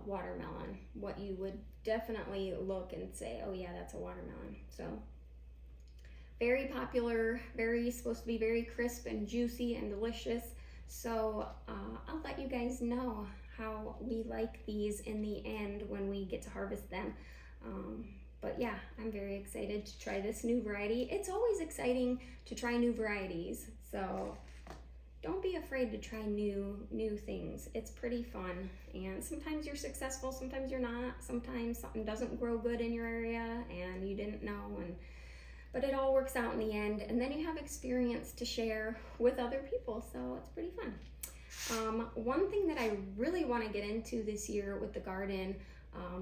watermelon, what you would definitely look and say, oh yeah, that's a watermelon. So very popular, very supposed to be very crisp and juicy and delicious. So I'll let you guys know how we like these in the end when we get to harvest them. But yeah, I'm very excited to try this new variety. It's always exciting to try new varieties, so don't be afraid to try new things. It's pretty fun, and sometimes you're successful, sometimes you're not. Sometimes something doesn't grow good in your area and you didn't know, but it all works out in the end, and then you have experience to share with other people, so it's pretty fun. One thing that I really want to get into this year with the garden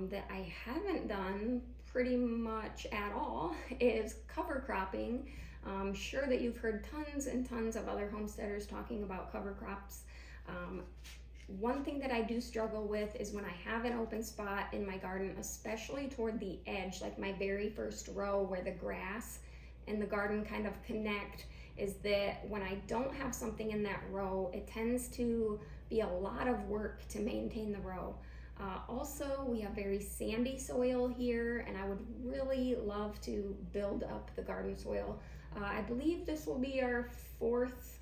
that I haven't done pretty much at all is cover cropping. I'm sure that you've heard tons and tons of other homesteaders talking about cover crops. One thing that I do struggle with is when I have an open spot in my garden, especially toward the edge, like my very first row where the grass and the garden kind of connect, is that when I don't have something in that row, it tends to be a lot of work to maintain the row. Also, we have very sandy soil here, and I would really love to build up the garden soil. I believe this will be our 4th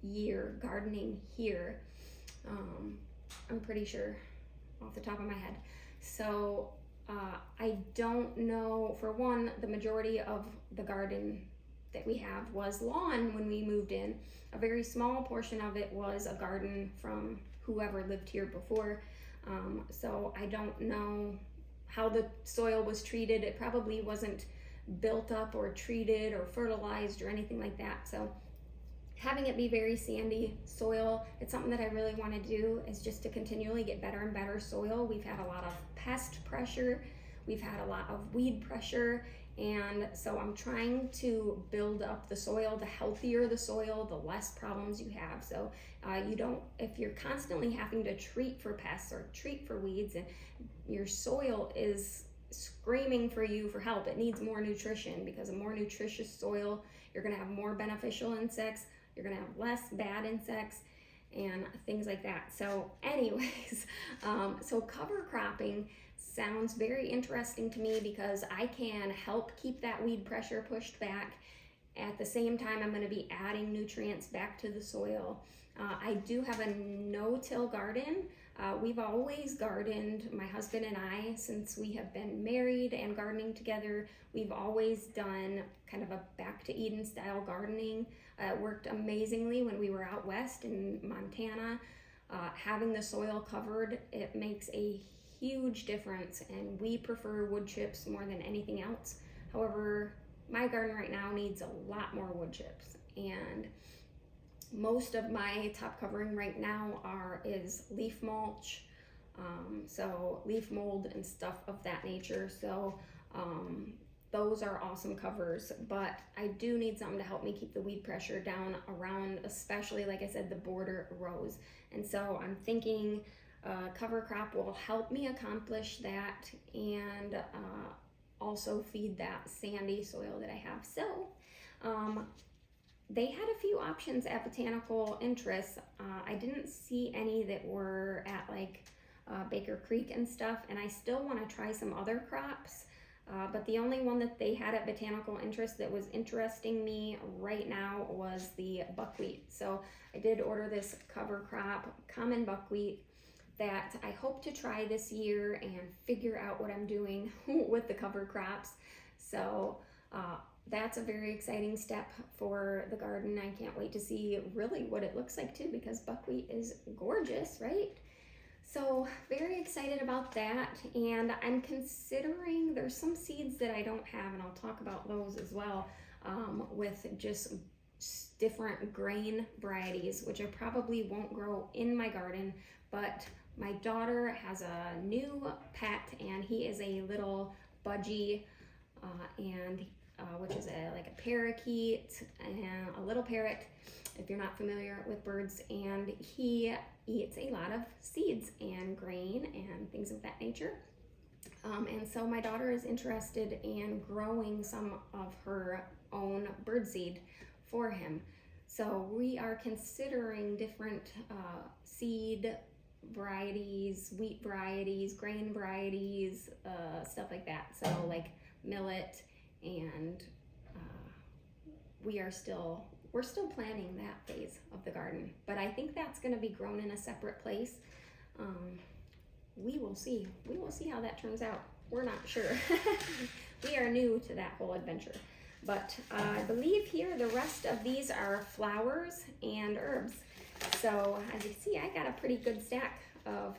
year gardening here. I'm pretty sure off the top of my head. So I don't know, for one, the majority of the garden that we have was lawn when we moved in. A very small portion of it was a garden from whoever lived here before. So I don't know how the soil was treated. It probably wasn't built up or treated or fertilized or anything like that. So having it be very sandy soil, it's something that I really want to do, is just to continually get better and better soil. We've had a lot of pest pressure, we've had a lot of weed pressure, and so I'm trying to build up the soil. The healthier the soil, the less problems you have. So you don't, if you're constantly having to treat for pests or treat for weeds, and your soil is screaming for you for help, it needs more nutrition, because a more nutritious soil, you're going to have more beneficial insects, you're going to have less bad insects and things like that. So anyways, so cover cropping sounds very interesting to me because I can help keep that weed pressure pushed back. At the same time, I'm going to be adding nutrients back to the soil. I do have a no-till garden. We've always gardened, my husband and I, since we have been married and gardening together. We've always done kind of a back to Eden style gardening. It worked amazingly when we were out west in Montana. Having the soil covered, it makes a huge difference, and we prefer wood chips more than anything else. However, my garden right now needs a lot more wood chips, and most of my top covering right now is leaf mulch, so leaf mold and stuff of that nature. So those are awesome covers, but I do need something to help me keep the weed pressure down around, especially, like I said, the border rows. And so I'm thinking cover crop will help me accomplish that, and also feed that sandy soil that I have. So they had a few options at Botanical Interests. I didn't see any that were at like Baker Creek and stuff, and I still want to try some other crops. But the only one that they had at Botanical Interest that was interesting me right now was the buckwheat. So I did order this cover crop, common buckwheat, that I hope to try this year and figure out what I'm doing with the cover crops. So that's a very exciting step for the garden. I can't wait to see really what it looks like too, because buckwheat is gorgeous, right? So very excited about that, and I'm considering, there's some seeds that I don't have, and I'll talk about those as well, with just different grain varieties, which I probably won't grow in my garden. But my daughter has a new pet, and he is a little budgie, which is like a parakeet and a little parrot, if you're not familiar with birds, and he eats a lot of seeds and grain and things of that nature. And so my daughter is interested in growing some of her own birdseed for him. So we are considering different seed varieties, wheat varieties, grain varieties, stuff like that. So like millet, and we're still planning that phase of the garden. But I think that's going to be grown in a separate place. We will see. We will see how that turns out. We're not sure. We are new to that whole adventure. But I believe here the rest of these are flowers and herbs. So as you see, I got a pretty good stack of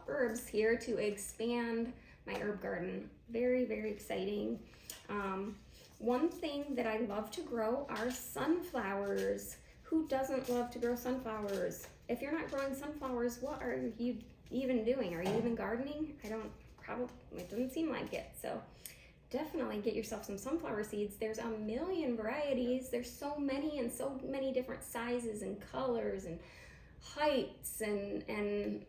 herbs here to expand my herb garden. Very, very exciting. One thing that I love to grow are sunflowers. Who doesn't love to grow sunflowers? If you're not growing sunflowers, what are you even doing? Are you even gardening? It doesn't seem like it. So definitely get yourself some sunflower seeds. There's a million varieties. There's so many different sizes and colors and heights, and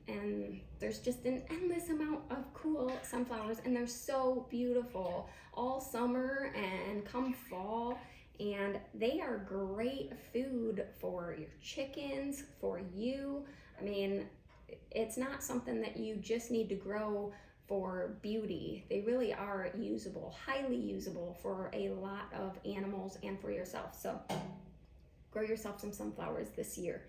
there's just an endless amount of cool sunflowers, and they're so beautiful all summer and come fall, and they are great food for your chickens, for you. I mean, it's not something that you just need to grow for beauty. They really are usable, highly usable for a lot of animals and for yourself. So grow yourself some sunflowers this year.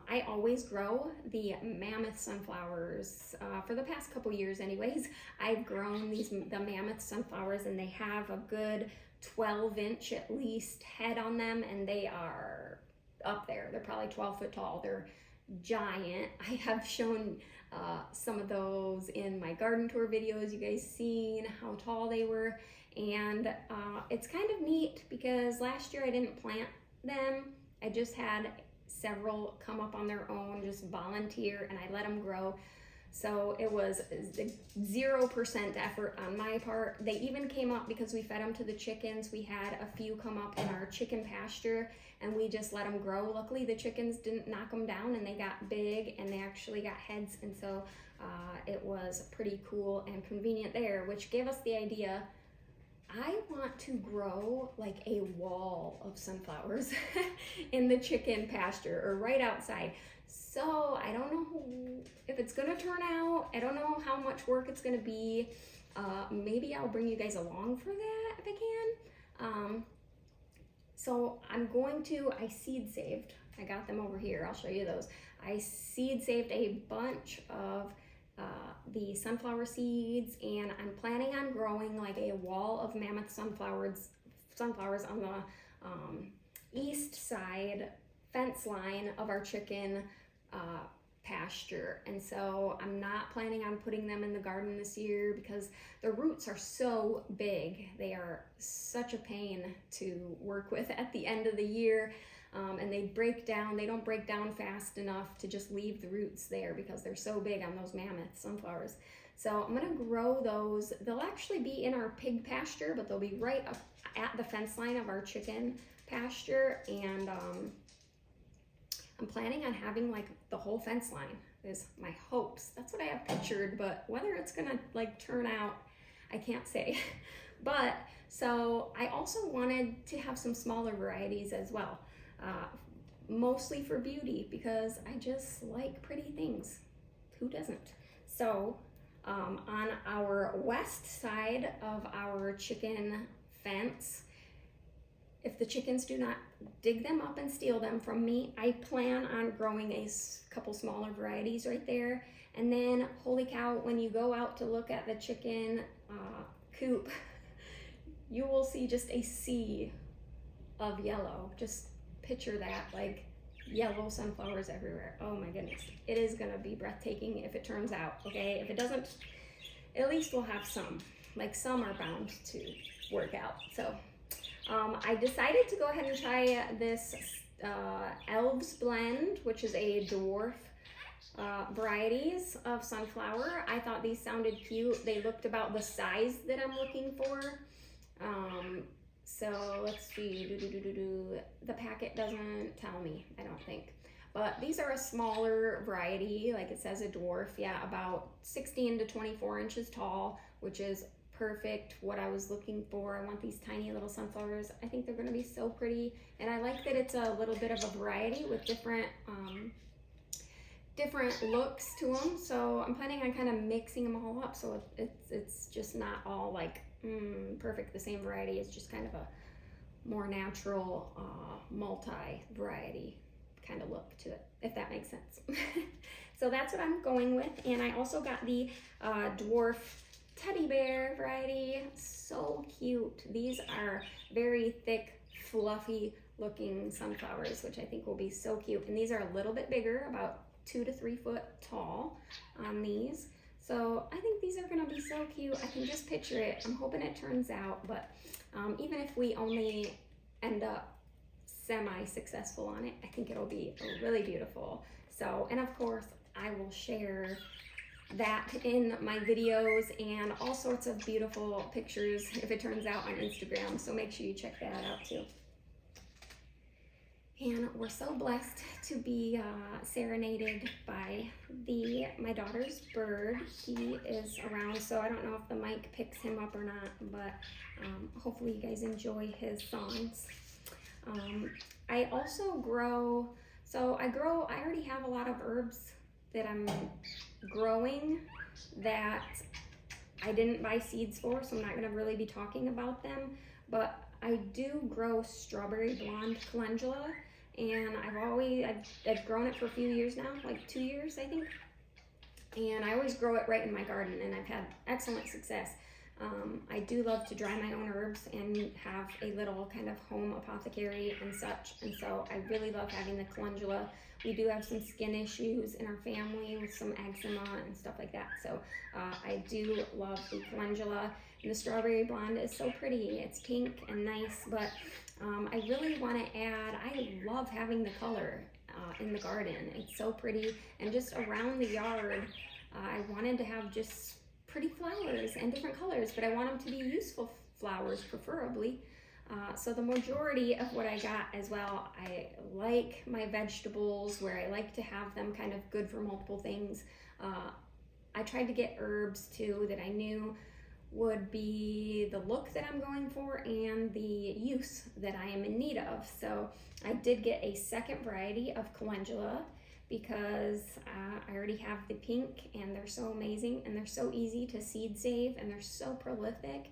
I always grow the mammoth sunflowers. For the past couple years anyways, I've grown the mammoth sunflowers, and they have a good 12-inch at least head on them, and they are up there. They're probably 12 foot tall. They're giant. I have shown some of those in my garden tour videos. You guys seen how tall they were, and it's kind of neat because last year I didn't plant them. I just had several come up on their own, just volunteer, and I let them grow. So it was 0% effort on my part. They even came up because we fed them to the chickens. We had a few come up in our chicken pasture, and we just let them grow. Luckily, the chickens didn't knock them down, and they got big, and they actually got heads. And so it was pretty cool and convenient there, which gave us the idea, I want to grow like a wall of sunflowers in the chicken pasture or right outside. So I don't know if it's gonna turn out. I don't know how much work it's gonna be. Maybe I'll bring you guys along for that if I can. So I seed saved. I got them over here. I'll show you those. I seed saved a bunch of the sunflower seeds, and I'm planning on growing like a wall of mammoth sunflowers on the east side fence line of our chicken pasture. And so I'm not planning on putting them in the garden this year because the roots are so big. They are such a pain to work with at the end of the year. And they break down. They don't break down fast enough to just leave the roots there because they're so big on those mammoth sunflowers. So I'm gonna grow those. They'll actually be in our pig pasture, but they'll be right up at the fence line of our chicken pasture. And I'm planning on having like the whole fence line is my hopes. That's what I have pictured, but whether it's gonna like turn out, I can't say. But so I also wanted to have some smaller varieties as well. Mostly for beauty because I just like pretty things. Who doesn't? So on our west side of our chicken fence, if the chickens do not dig them up and steal them from me, I plan on growing a couple smaller varieties right there. And then, holy cow, when you go out to look at the chicken coop, you will see just a sea of yellow. Just picture that, like yellow sunflowers everywhere. Oh my goodness. It is gonna be breathtaking if it turns out, okay? If it doesn't, at least we'll have some. Like some are bound to work out. So I decided to go ahead and try this Elves blend, which is a dwarf varieties of sunflower. I thought these sounded cute. They looked about the size that I'm looking for. So let's see, the packet doesn't tell me, I don't think. But these are a smaller variety, like it says a dwarf, yeah, about 16 to 24 inches tall, which is perfect what I was looking for. I want these tiny little sunflowers. I think they're gonna be so pretty. And I like that it's a little bit of a variety with different different looks to them. So I'm planning on kind of mixing them all up, so it's just not all like perfect the same variety. It's just kind of a more natural multi-variety kind of look to it, if that makes sense. So that's what I'm going with. And I also got the dwarf teddy bear variety. So cute. These are very thick, fluffy looking sunflowers, which I think will be so cute. And these are a little bit bigger, about 2 to 3 foot tall on these. So I think these are gonna be so cute. I can just picture it. I'm hoping it turns out, but even if we only end up semi-successful on it, I think it'll be really beautiful. So, and of course, I will share that in my videos and all sorts of beautiful pictures if it turns out on Instagram. So make sure you check that out too. And we're so blessed to be serenaded by my daughter's bird. He is around, so I don't know if the mic picks him up or not, but hopefully you guys enjoy his songs. I also grow, I already have a lot of herbs that I'm growing that I didn't buy seeds for, so I'm not gonna really be talking about them, but I do grow strawberry blonde calendula, and I've grown it for a few years now, like 2 years I think, and I always grow it right in my garden, and I've had excellent success. I do love to dry my own herbs and have a little kind of home apothecary and such, and so I really love having the calendula. We do have some skin issues in our family with some eczema and stuff like that, so I do love the calendula. And the strawberry blonde is so pretty. It's pink and nice, but I really want to add, I love having the color in the garden. It's so pretty, and just around the yard, I wanted to have just pretty flowers and different colors, but I want them to be useful flowers preferably. So the majority of what I got as well, I like my vegetables where I like to have them kind of good for multiple things. I tried to get herbs too that I knew would be the look that I'm going for and the use that I am in need of. So I did get a second variety of calendula because I already have the pink, and they're so amazing, and they're so easy to seed save, and they're so prolific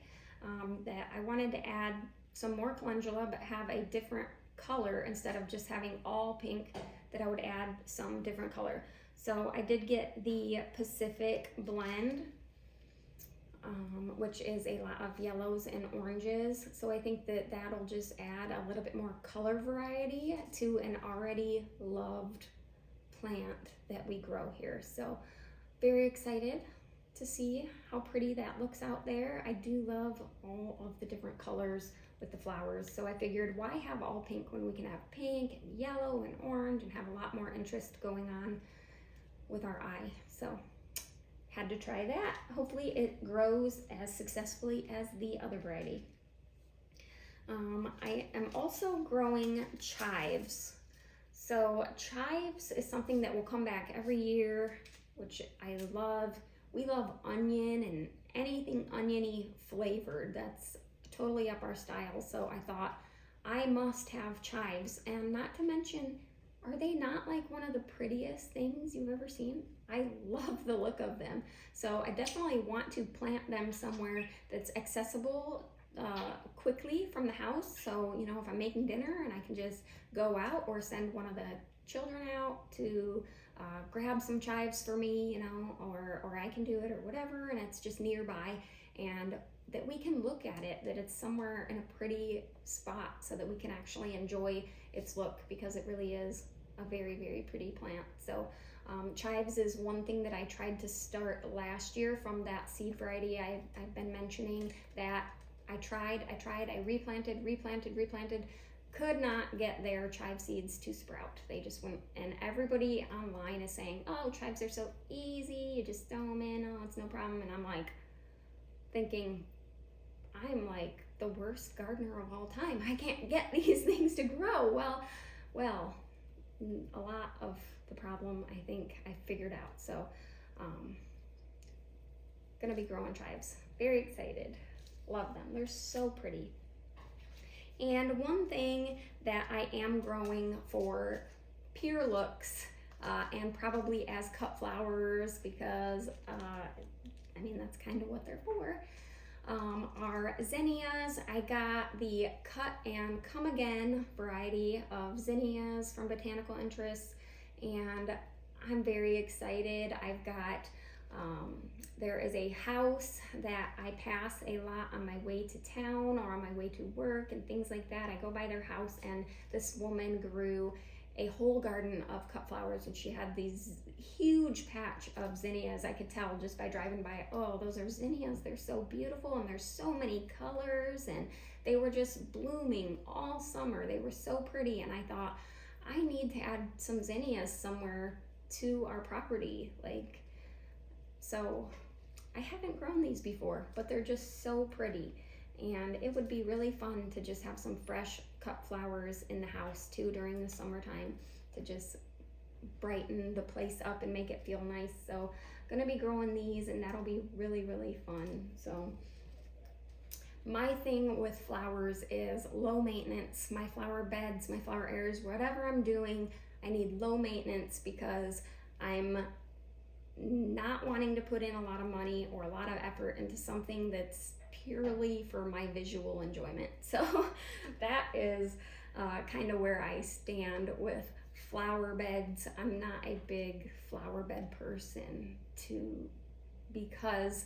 that I wanted to add some more calendula but have a different color instead of just having all pink, that I would add some different color. So I did get the Pacific blend, which is a lot of yellows and oranges. So I think that that'll just add a little bit more color variety to an already loved plant that we grow here. So very excited to see how pretty that looks out there. I do love all of the different colors with the flowers, so I figured why have all pink when we can have pink and yellow and orange and have a lot more interest going on with our eye. So had to try that. Hopefully it grows as successfully as the other variety. I am also growing chives. So chives is something that will come back every year, which I love. We love onion and anything oniony flavored. That's totally up our style. So I thought I must have chives, and not to mention, are they not like one of the prettiest things you've ever seen? I love the look of them. So I definitely want to plant them somewhere that's accessible quickly from the house. So, you know, if I'm making dinner and I can just go out or send one of the children out to grab some chives for me, you know, or I can do it or whatever, and it's just nearby, and that we can look at it, that it's somewhere in a pretty spot so that we can actually enjoy its look, because it really is a very, very pretty plant. So chives is one thing that I tried to start last year from that seed variety I've been mentioning that I tried, I replanted, could not get their chive seeds to sprout. They just went, and everybody online is saying, oh, chives are so easy, you just throw them in, oh, it's no problem. And I'm like thinking, I'm like the worst gardener of all time. I can't get these things to grow. Well, a lot of the problem I think I figured out. So gonna be growing chives. Very excited. Love them. They're so pretty. And one thing that I am growing for pure looks, and probably as cut flowers because I mean, that's kind of what they're for. Our zinnias, I got the Cut and Come Again variety of zinnias from Botanical Interests, and I'm very excited. I've got, there is a house that I pass a lot on my way to town or on my way to work and things like that. I go by their house, and this woman grew a whole garden of cut flowers, and she had these huge patch of zinnias. I could tell just by driving by, oh, those are zinnias. They're so beautiful, and there's so many colors, and they were just blooming all summer. They were so pretty, and I thought, I need to add some zinnias somewhere to our property. Like, so I haven't grown these before, but they're just so pretty. And it would be really fun to just have some fresh cut flowers in the house too during the summertime to just brighten the place up and make it feel nice. So I'm gonna be growing these, and that'll be really, really fun. So my thing with flowers is low maintenance. My flower beds, my flower areas, whatever I'm doing, I need low maintenance because I'm not wanting to put in a lot of money or a lot of effort into something that's purely for my visual enjoyment. So that is kind of where I stand with flower beds. I'm not a big flower bed person because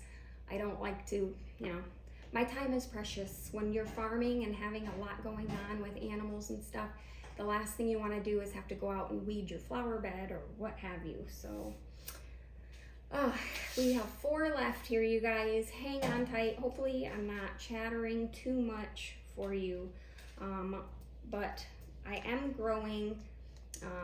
I don't like to, my time is precious. When you're farming and having a lot going on with animals and stuff, the last thing you want to do is have to go out and weed your flower bed or what have you. So we have 4 left here, you guys. Hang on tight. Hopefully I'm not chattering too much for you. But I am growing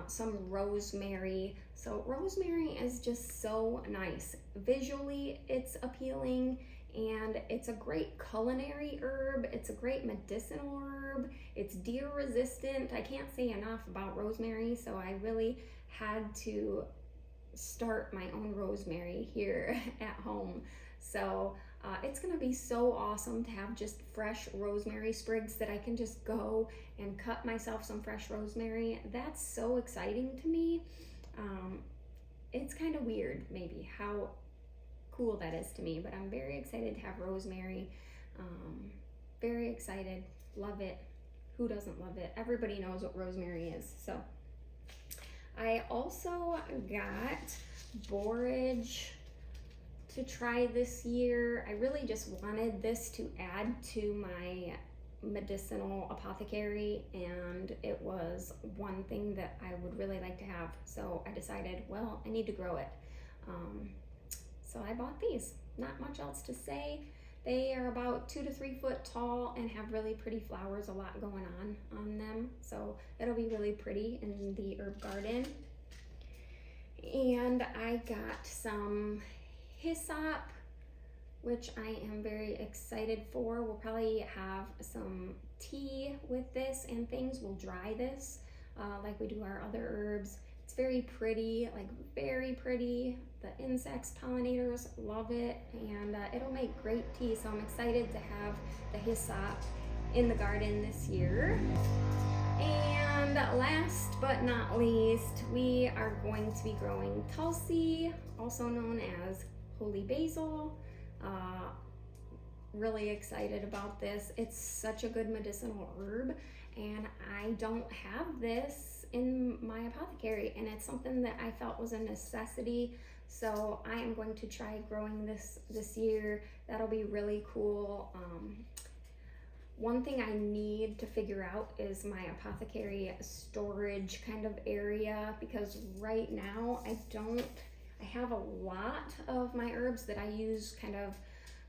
some rosemary. So rosemary is just so nice. Visually, it's appealing, and it's a great culinary herb. It's a great medicinal herb. It's deer resistant. I can't say enough about rosemary, so I really had to start my own rosemary here at home. So it's gonna be so awesome to have just fresh rosemary sprigs that I can just go and cut myself some fresh rosemary. That's so exciting to me. It's kind of weird maybe how cool that is to me, but I'm very excited to have rosemary. Very excited, love it. Who doesn't love it? Everybody knows what rosemary is. So I also got borage to try this year. I really just wanted this to add to my medicinal apothecary, and it was one thing that I would really like to have. So I decided, well, I need to grow it. So I bought these. Not much else to say. They are about 2 to 3 foot tall and have really pretty flowers, a lot going on them. So it'll be really pretty in the herb garden. And I got some hyssop, which I am very excited for. We'll probably have some tea with this and things. We'll dry this like we do our other herbs. It's very pretty, like very pretty. The insects, pollinators love it, and it'll make great tea. So I'm excited to have the hyssop in the garden this year. And last but not least, we are going to be growing Tulsi, also known as holy basil. Really excited about this. It's such a good medicinal herb, and I don't have this in my apothecary, and it's something that I felt was a necessity. So I am going to try growing this year. That'll be really cool. One thing I need to figure out is my apothecary storage kind of area, because right now I have a lot of my herbs that I use kind of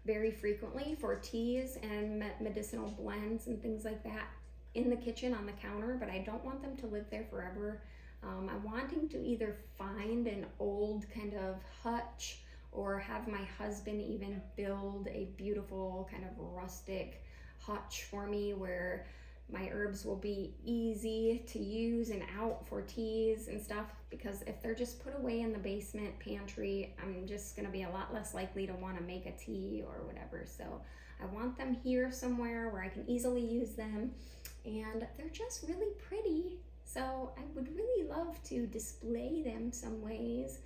very frequently for teas and medicinal blends and things like that in the kitchen on the counter, but I don't want them to live there forever. I'm wanting to either find an old kind of hutch or have my husband even build a beautiful kind of rustic hutch for me where my herbs will be easy to use and out for teas and stuff, because if they're just put away in the basement pantry, I'm just gonna be a lot less likely to want to make a tea or whatever. So I want them here somewhere where I can easily use them, and they're just really pretty. So I would really love to display them some ways,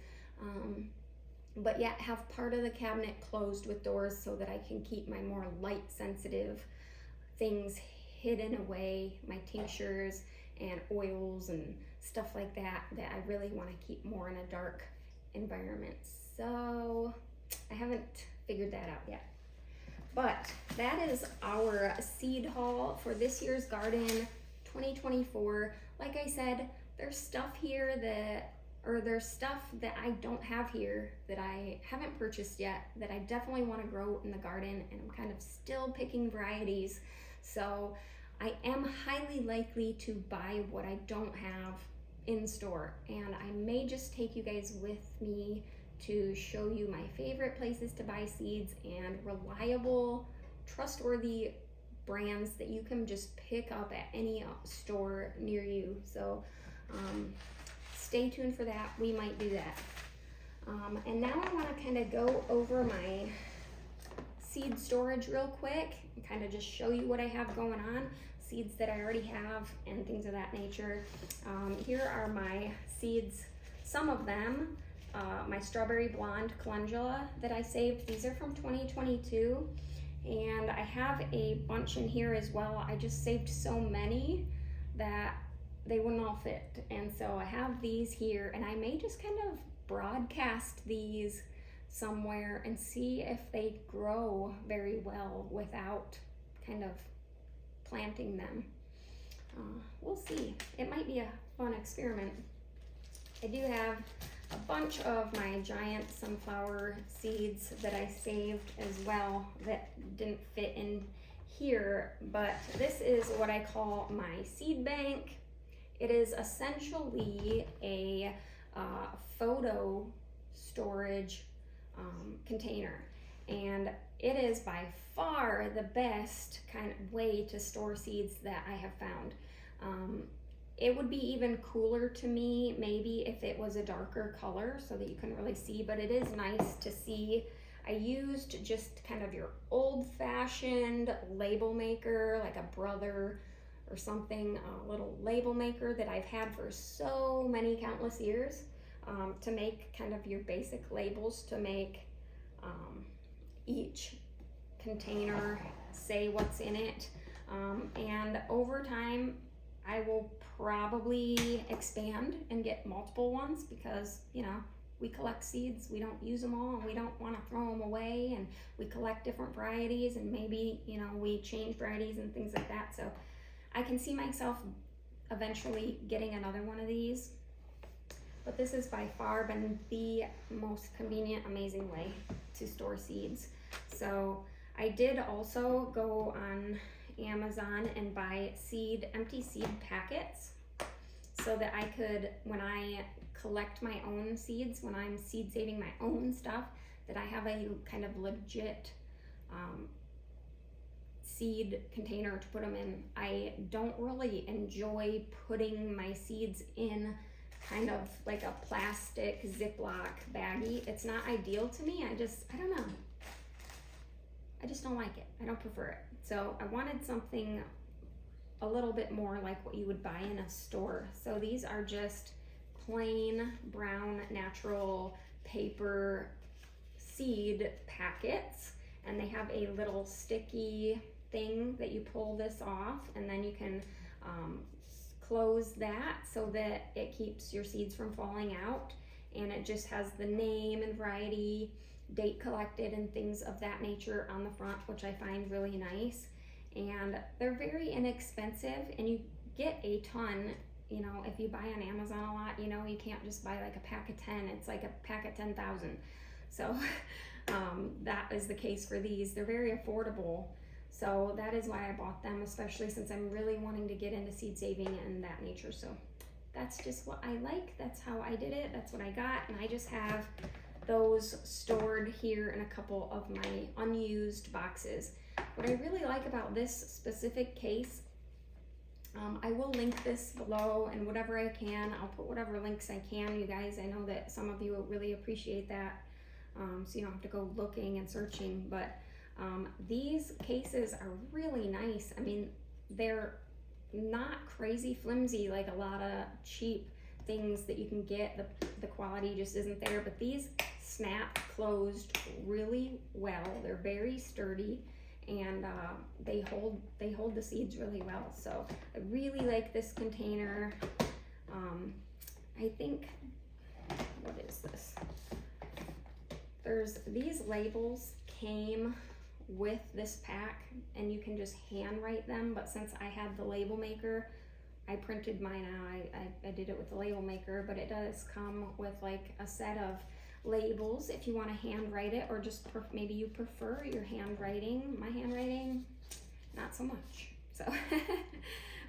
but yet have part of the cabinet closed with doors so that I can keep my more light sensitive things hidden away, my tinctures and oils and stuff like that I really want to keep more in a dark environment. So I haven't figured that out yet. But that is our seed haul for this year's garden 2024. Like I said, there's stuff here there's stuff that I don't have here that I haven't purchased yet that I definitely want to grow in the garden, and I'm kind of still picking varieties. So I am highly likely to buy what I don't have in store, and I may just take you guys with me to show you my favorite places to buy seeds and reliable, trustworthy brands that you can just pick up at any store near you. So stay tuned for that. We might do that. And now I want to kind of go over my seed storage real quick and kind of just show you what I have going on, seeds that I already have and things of that nature. Here are my seeds, some of them. My strawberry blonde calendula that I saved. These are from 2022, and I have a bunch in here as well. I just saved so many that they wouldn't all fit, and so I have these here, and I may just kind of broadcast these somewhere and see if they grow very well without kind of planting them. We'll see. It might be a fun experiment. I do have a bunch of my giant sunflower seeds that I saved as well that didn't fit in here, but this is what I call my seed bank. It is essentially a photo storage container, and it is by far the best kind of way to store seeds that I have found. It would be even cooler to me maybe if it was a darker color so that you can really see, but it is nice to see. I used just kind of your old-fashioned label maker, like a Brother or something, a little label maker that I've had for so many countless years, to make kind of your basic labels, to make each container say what's in it. And over time, I will probably expand and get multiple ones because, you know, we collect seeds, we don't use them all, and we don't want to throw them away, and we collect different varieties, and maybe, you know, we change varieties and things like that. So I can see myself eventually getting another one of these, but this has by far been the most convenient, amazing way to store seeds. So I did also go on Amazon and buy empty seed packets so that I could, when I collect my own seeds, when I'm seed saving my own stuff, that I have a kind of legit seed container to put them in. I don't really enjoy putting my seeds in kind of like a plastic Ziploc baggie. It's not ideal to me. I don't know. I just don't like it. I don't prefer it. So I wanted something a little bit more like what you would buy in a store. So these are just plain brown natural paper seed packets, and they have a little sticky thing that you pull this off, and then you can close that so that it keeps your seeds from falling out, and it just has the name and variety, date collected, and things of that nature on the front, which I find really nice. And they're very inexpensive, and you get a ton. You know, if you buy on Amazon a lot, you know, you can't just buy like a pack of 10, it's like a pack of 10,000. So that is the case for these. They're very affordable. So that is why I bought them, especially since I'm really wanting to get into seed saving and that nature. So that's just what I like. That's how I did it. That's what I got. And I just have those stored here in a couple of my unused boxes. What I really like about this specific case, I will link this below, and whatever I can, I'll put whatever links I can, you guys. I know that some of you will really appreciate that, so you don't have to go looking and searching, but these cases are really nice. I mean, they're not crazy flimsy like a lot of cheap things that you can get. The quality just isn't there, but these snap closed really well. They're very sturdy, and they hold the seeds really well. So I really like this container. I think, what is this? There's these labels came with this pack, and you can just handwrite them, but since I had the label maker, I printed mine out. I did it with the label maker, but it does come with like a set of labels if you want to handwrite it, or just maybe you prefer your handwriting. My handwriting, not so much. So,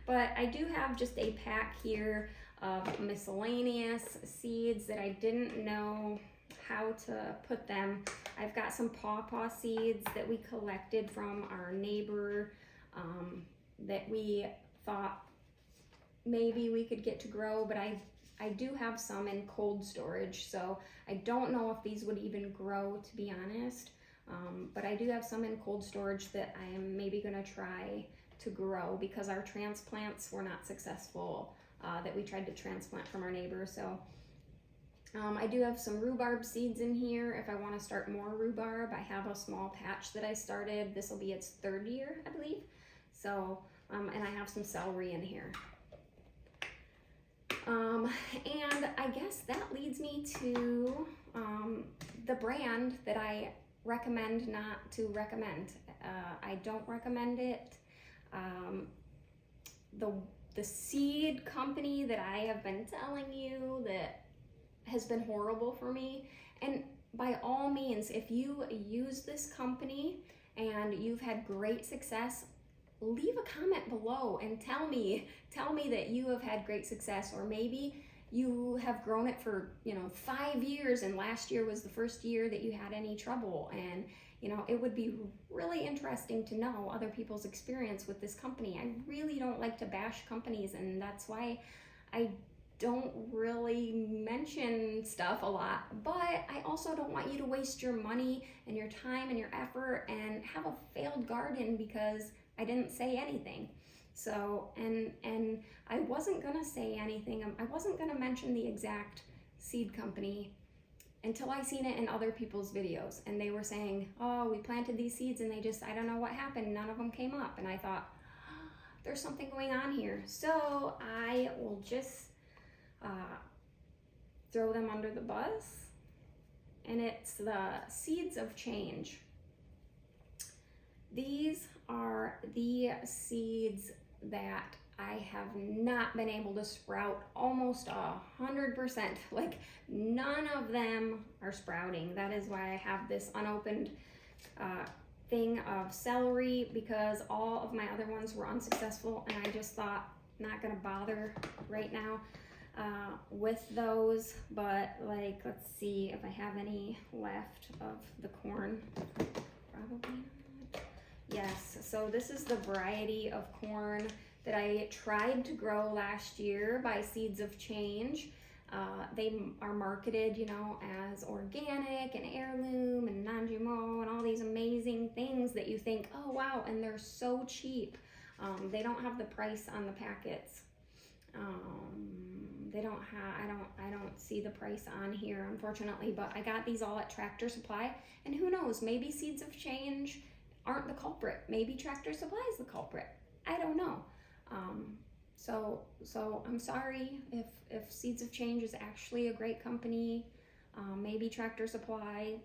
but I do have just a pack here of miscellaneous seeds that I didn't know how to put them. I've got some pawpaw seeds that we collected from our neighbor that we thought maybe we could get to grow, but I do have some in cold storage, so I don't know if these would even grow, to be honest. But I do have some in cold storage that I am maybe gonna try to grow because our transplants were not successful that we tried to transplant from our neighbor. So I do have some rhubarb seeds in here if I want to start more rhubarb. I have a small patch that I started. This will be its 3rd year, I believe. So, and I have some celery in here. And I guess that leads me to the brand that I recommend not to recommend. I don't recommend it. The seed company that I have been telling you that has been horrible for me, and by all means, if you use this company and you've had great success, leave a comment below and tell me that you have had great success, or maybe you have grown it for 5 years and last year was the first year that you had any trouble. And it would be really interesting to know other people's experience with this company. I really don't like to bash companies, and that's why I don't really mention stuff a lot, but I also don't want you to waste your money and your time and your effort and have a failed garden because I didn't say anything. So, and I wasn't gonna say anything. I wasn't gonna mention the exact seed company until I seen it in other people's videos, and they were saying, oh, we planted these seeds and they just, I don't know what happened, none of them came up. And I thought, there's something going on here. So I will just throw them under the bus, and it's the Seeds of Change. These are the seeds that I have not been able to sprout almost 100%. Like, none of them are sprouting. That is why I have this unopened thing of celery, because all of my other ones were unsuccessful, and I just thought, not gonna bother right now with those. But like, let's see if I have any left of the corn. Probably not. Yes, so this is the variety of corn that I tried to grow last year by Seeds of Change. They are marketed, as organic and heirloom and non-GMO and all these amazing things that you think, oh wow, and they're so cheap. They don't have the price on the packets. They don't have, I don't see the price on here, unfortunately, but I got these all at Tractor Supply, and who knows, maybe Seeds of Change aren't the culprit. Maybe Tractor Supply is the culprit. I don't know. So I'm sorry if Seeds of Change is actually a great company. Maybe Tractor Supply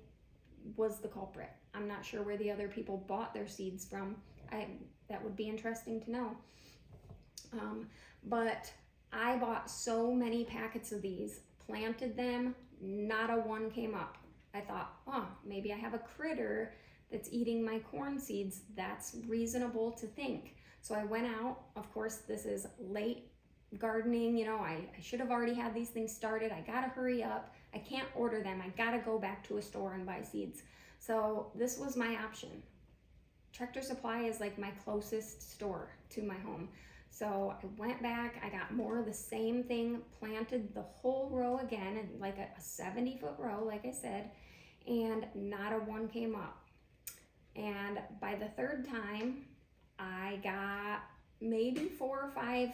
was the culprit. I'm not sure where the other people bought their seeds from. That would be interesting to know. But I bought so many packets of these, planted them, not a one came up. I thought, oh, maybe I have a critter that's eating my corn seeds. That's reasonable to think. So I went out. Of course, this is late gardening. I should have already had these things started. I gotta hurry up. I can't order them. I gotta go back to a store and buy seeds. So this was my option. Tractor Supply is like my closest store to my home. So I went back, I got more of the same thing, planted the whole row again, in like a 70-foot row, like I said, and not a one came up. And by the 3rd time, I got maybe 4 or 5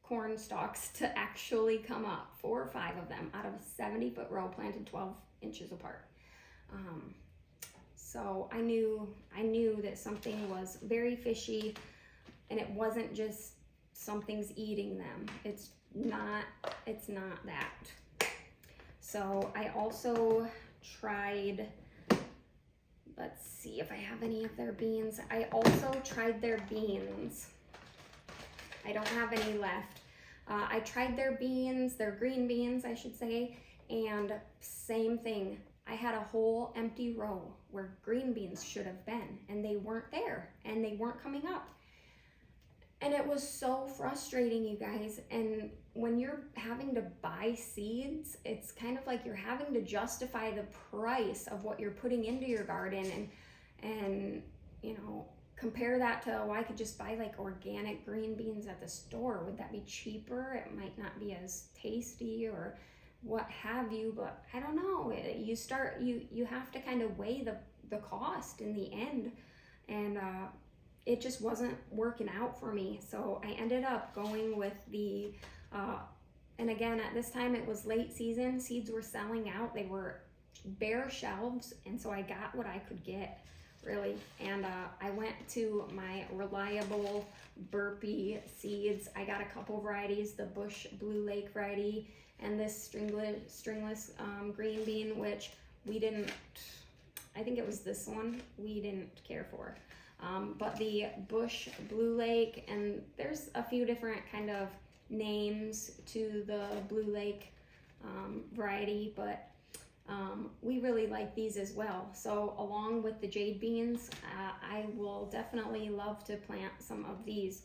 corn stalks to actually come up. 4 or 5 of them out of a 70-foot row planted 12 inches apart. So I knew that something was very fishy, and it wasn't just something's eating them. It's not that. So I also tried, let's see if I have any of their beans. I also tried their beans. I don't have any left. I tried their beans, their green beans, I should say, and same thing. I had a whole empty row where green beans should have been, and they weren't there, and they weren't coming up. And it was so frustrating, you guys. And when you're having to buy seeds, it's kind of like you're having to justify the price of what you're putting into your garden, and you know, compare that to, oh, I could just buy like organic green beans at the store. Would that be cheaper? It might not be as tasty or what have you, but I don't know. You have to kind of weigh the cost in the end, and it just wasn't working out for me. So I ended up going with the and again, at this time it was late season, seeds were selling out, they were bare shelves, and so I got what I could get, really. And I went to my reliable Burpee seeds. I got a couple varieties, the Bush Blue Lake variety and this stringless green bean, which we didn't, I think it was this one, we didn't care for. But the Bush Blue Lake, and there's a few different kind of names to the Blue Lake variety, but we really like these as well. So along with the jade beans, I will definitely love to plant some of these.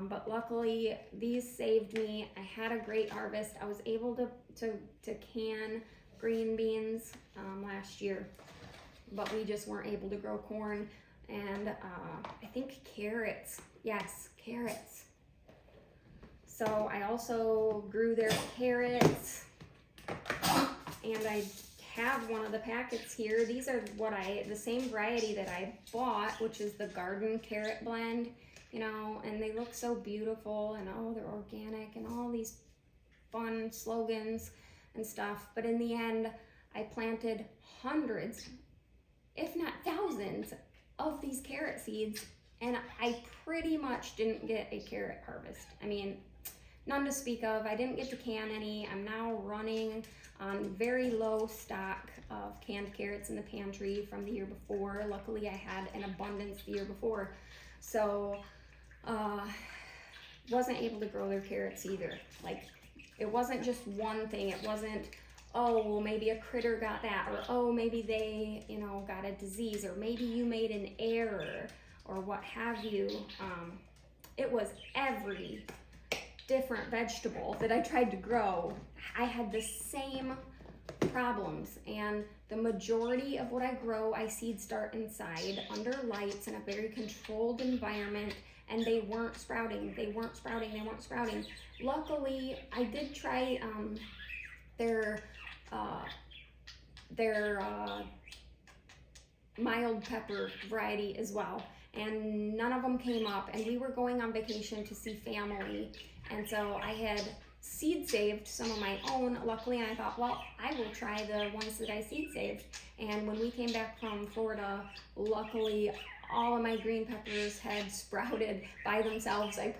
But luckily these saved me. I had a great harvest. I was able to can green beans last year, but we just weren't able to grow corn. And I think carrots, yes, carrots. So I also grew their carrots, and I have one of the packets here. These are the same variety that I bought, which is the garden carrot blend, you know, and they look so beautiful, and oh, they're organic and all these fun slogans and stuff. But in the end, I planted hundreds, if not thousands, of these carrot seeds, and I pretty much didn't get a carrot harvest. I mean, none to speak of. I didn't get to can any. I'm now running on very low stock of canned carrots in the pantry from the year before. Luckily, I had an abundance the year before, so wasn't able to grow their carrots either. Like, it wasn't just one thing. It wasn't, oh, well, maybe a critter got that, or oh, maybe they, you know, got a disease, or maybe you made an error, or what have you. It was every different vegetable that I tried to grow. I had the same problems, and the majority of what I grow, I seed start inside under lights in a very controlled environment, and they weren't sprouting. They weren't sprouting. They weren't sprouting. Luckily, I did try their mild pepper variety as well, and none of them came up. And we were going on vacation to see family, and so I had seed saved some of my own, luckily, and I thought, well, I will try the ones that I seed saved. And when we came back from Florida, luckily all of my green peppers had sprouted by themselves. I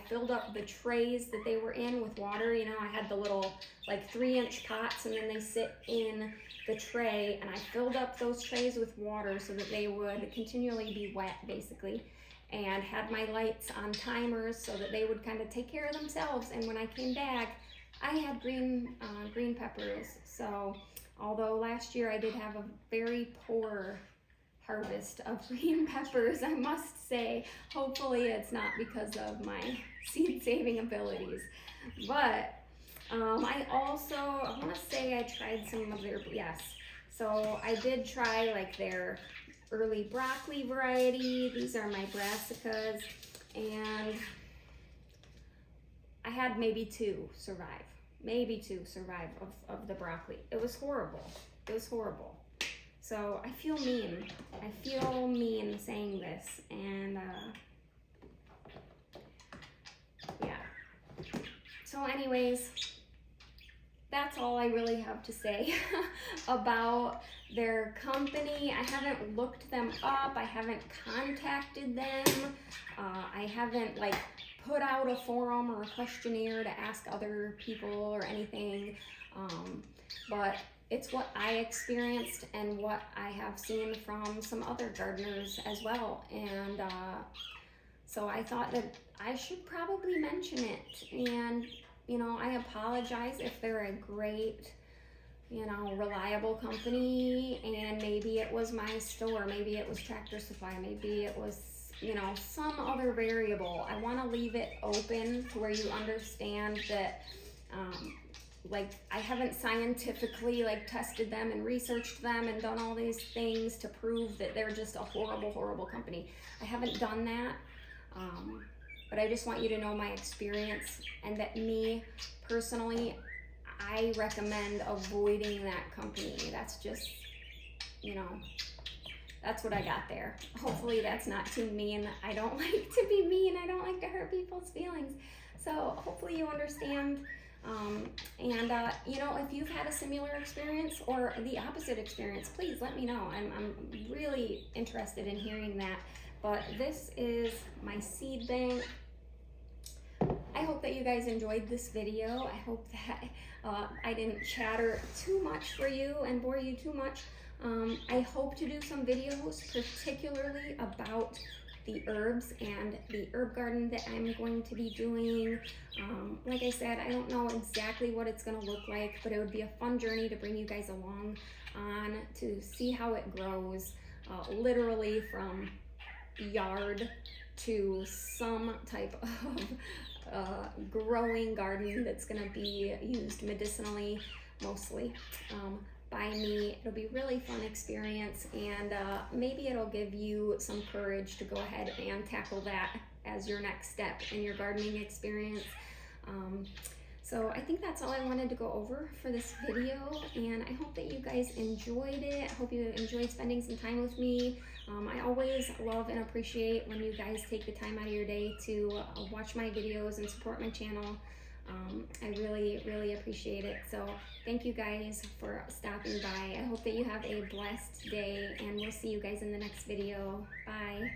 filled up the trays that they were in with water. You know, I had the little like 3-inch pots, and then they sit in the tray, and I filled up those trays with water so that they would continually be wet, basically, and had my lights on timers so that they would kind of take care of themselves. And when I came back, I had green peppers. So although last year I did have a very poor harvest of green peppers, I must say, hopefully it's not because of my seed saving abilities. But I want to say I tried some of their, yes, so I did try like their early broccoli variety. These are my brassicas, and I had maybe two survive of the broccoli. It was horrible. It was horrible. So I feel mean saying this, and So anyways, that's all I really have to say about their company. I haven't looked them up. I haven't contacted them. I haven't like put out a forum or a questionnaire to ask other people or anything. But it's what I experienced and what I have seen from some other gardeners as well. And so I thought that I should probably mention it. And you know, I apologize if they're a great, you know, reliable company and maybe it was my store, maybe it was Tractor Supply, maybe it was, you know, some other variable. I want to leave it open to where you understand that, like, I haven't scientifically, like, tested them and researched them and done all these things to prove that they're just a horrible, horrible company. I haven't done that. But I just want you to know my experience and that me personally, I recommend avoiding that company. That's just, you know, that's what I got there. Hopefully that's not too mean. I don't like to be mean. I don't like to hurt people's feelings. So hopefully you understand. You know, if you've had a similar experience or the opposite experience, please let me know. I'm really interested in hearing that. But this is my seed bank. I hope that you guys enjoyed this video. I hope that I didn't chatter too much for you and bore you too much. I hope to do some videos particularly about the herbs and the herb garden that I'm going to be doing. Like I said, I don't know exactly what it's going to look like, but it would be a fun journey to bring you guys along on to see how it grows, literally from yard to some type of growing garden that's going to be used medicinally mostly by me. It'll be a really fun experience, and maybe it'll give you some courage to go ahead and tackle that as your next step in your gardening experience. So I think that's all I wanted to go over for this video, and I hope that you guys enjoyed it. I hope you enjoyed spending some time with me. I always love and appreciate when you guys take the time out of your day to watch my videos and support my channel. I really, really appreciate it. So thank you guys for stopping by. I hope that you have a blessed day, and we'll see you guys in the next video. Bye.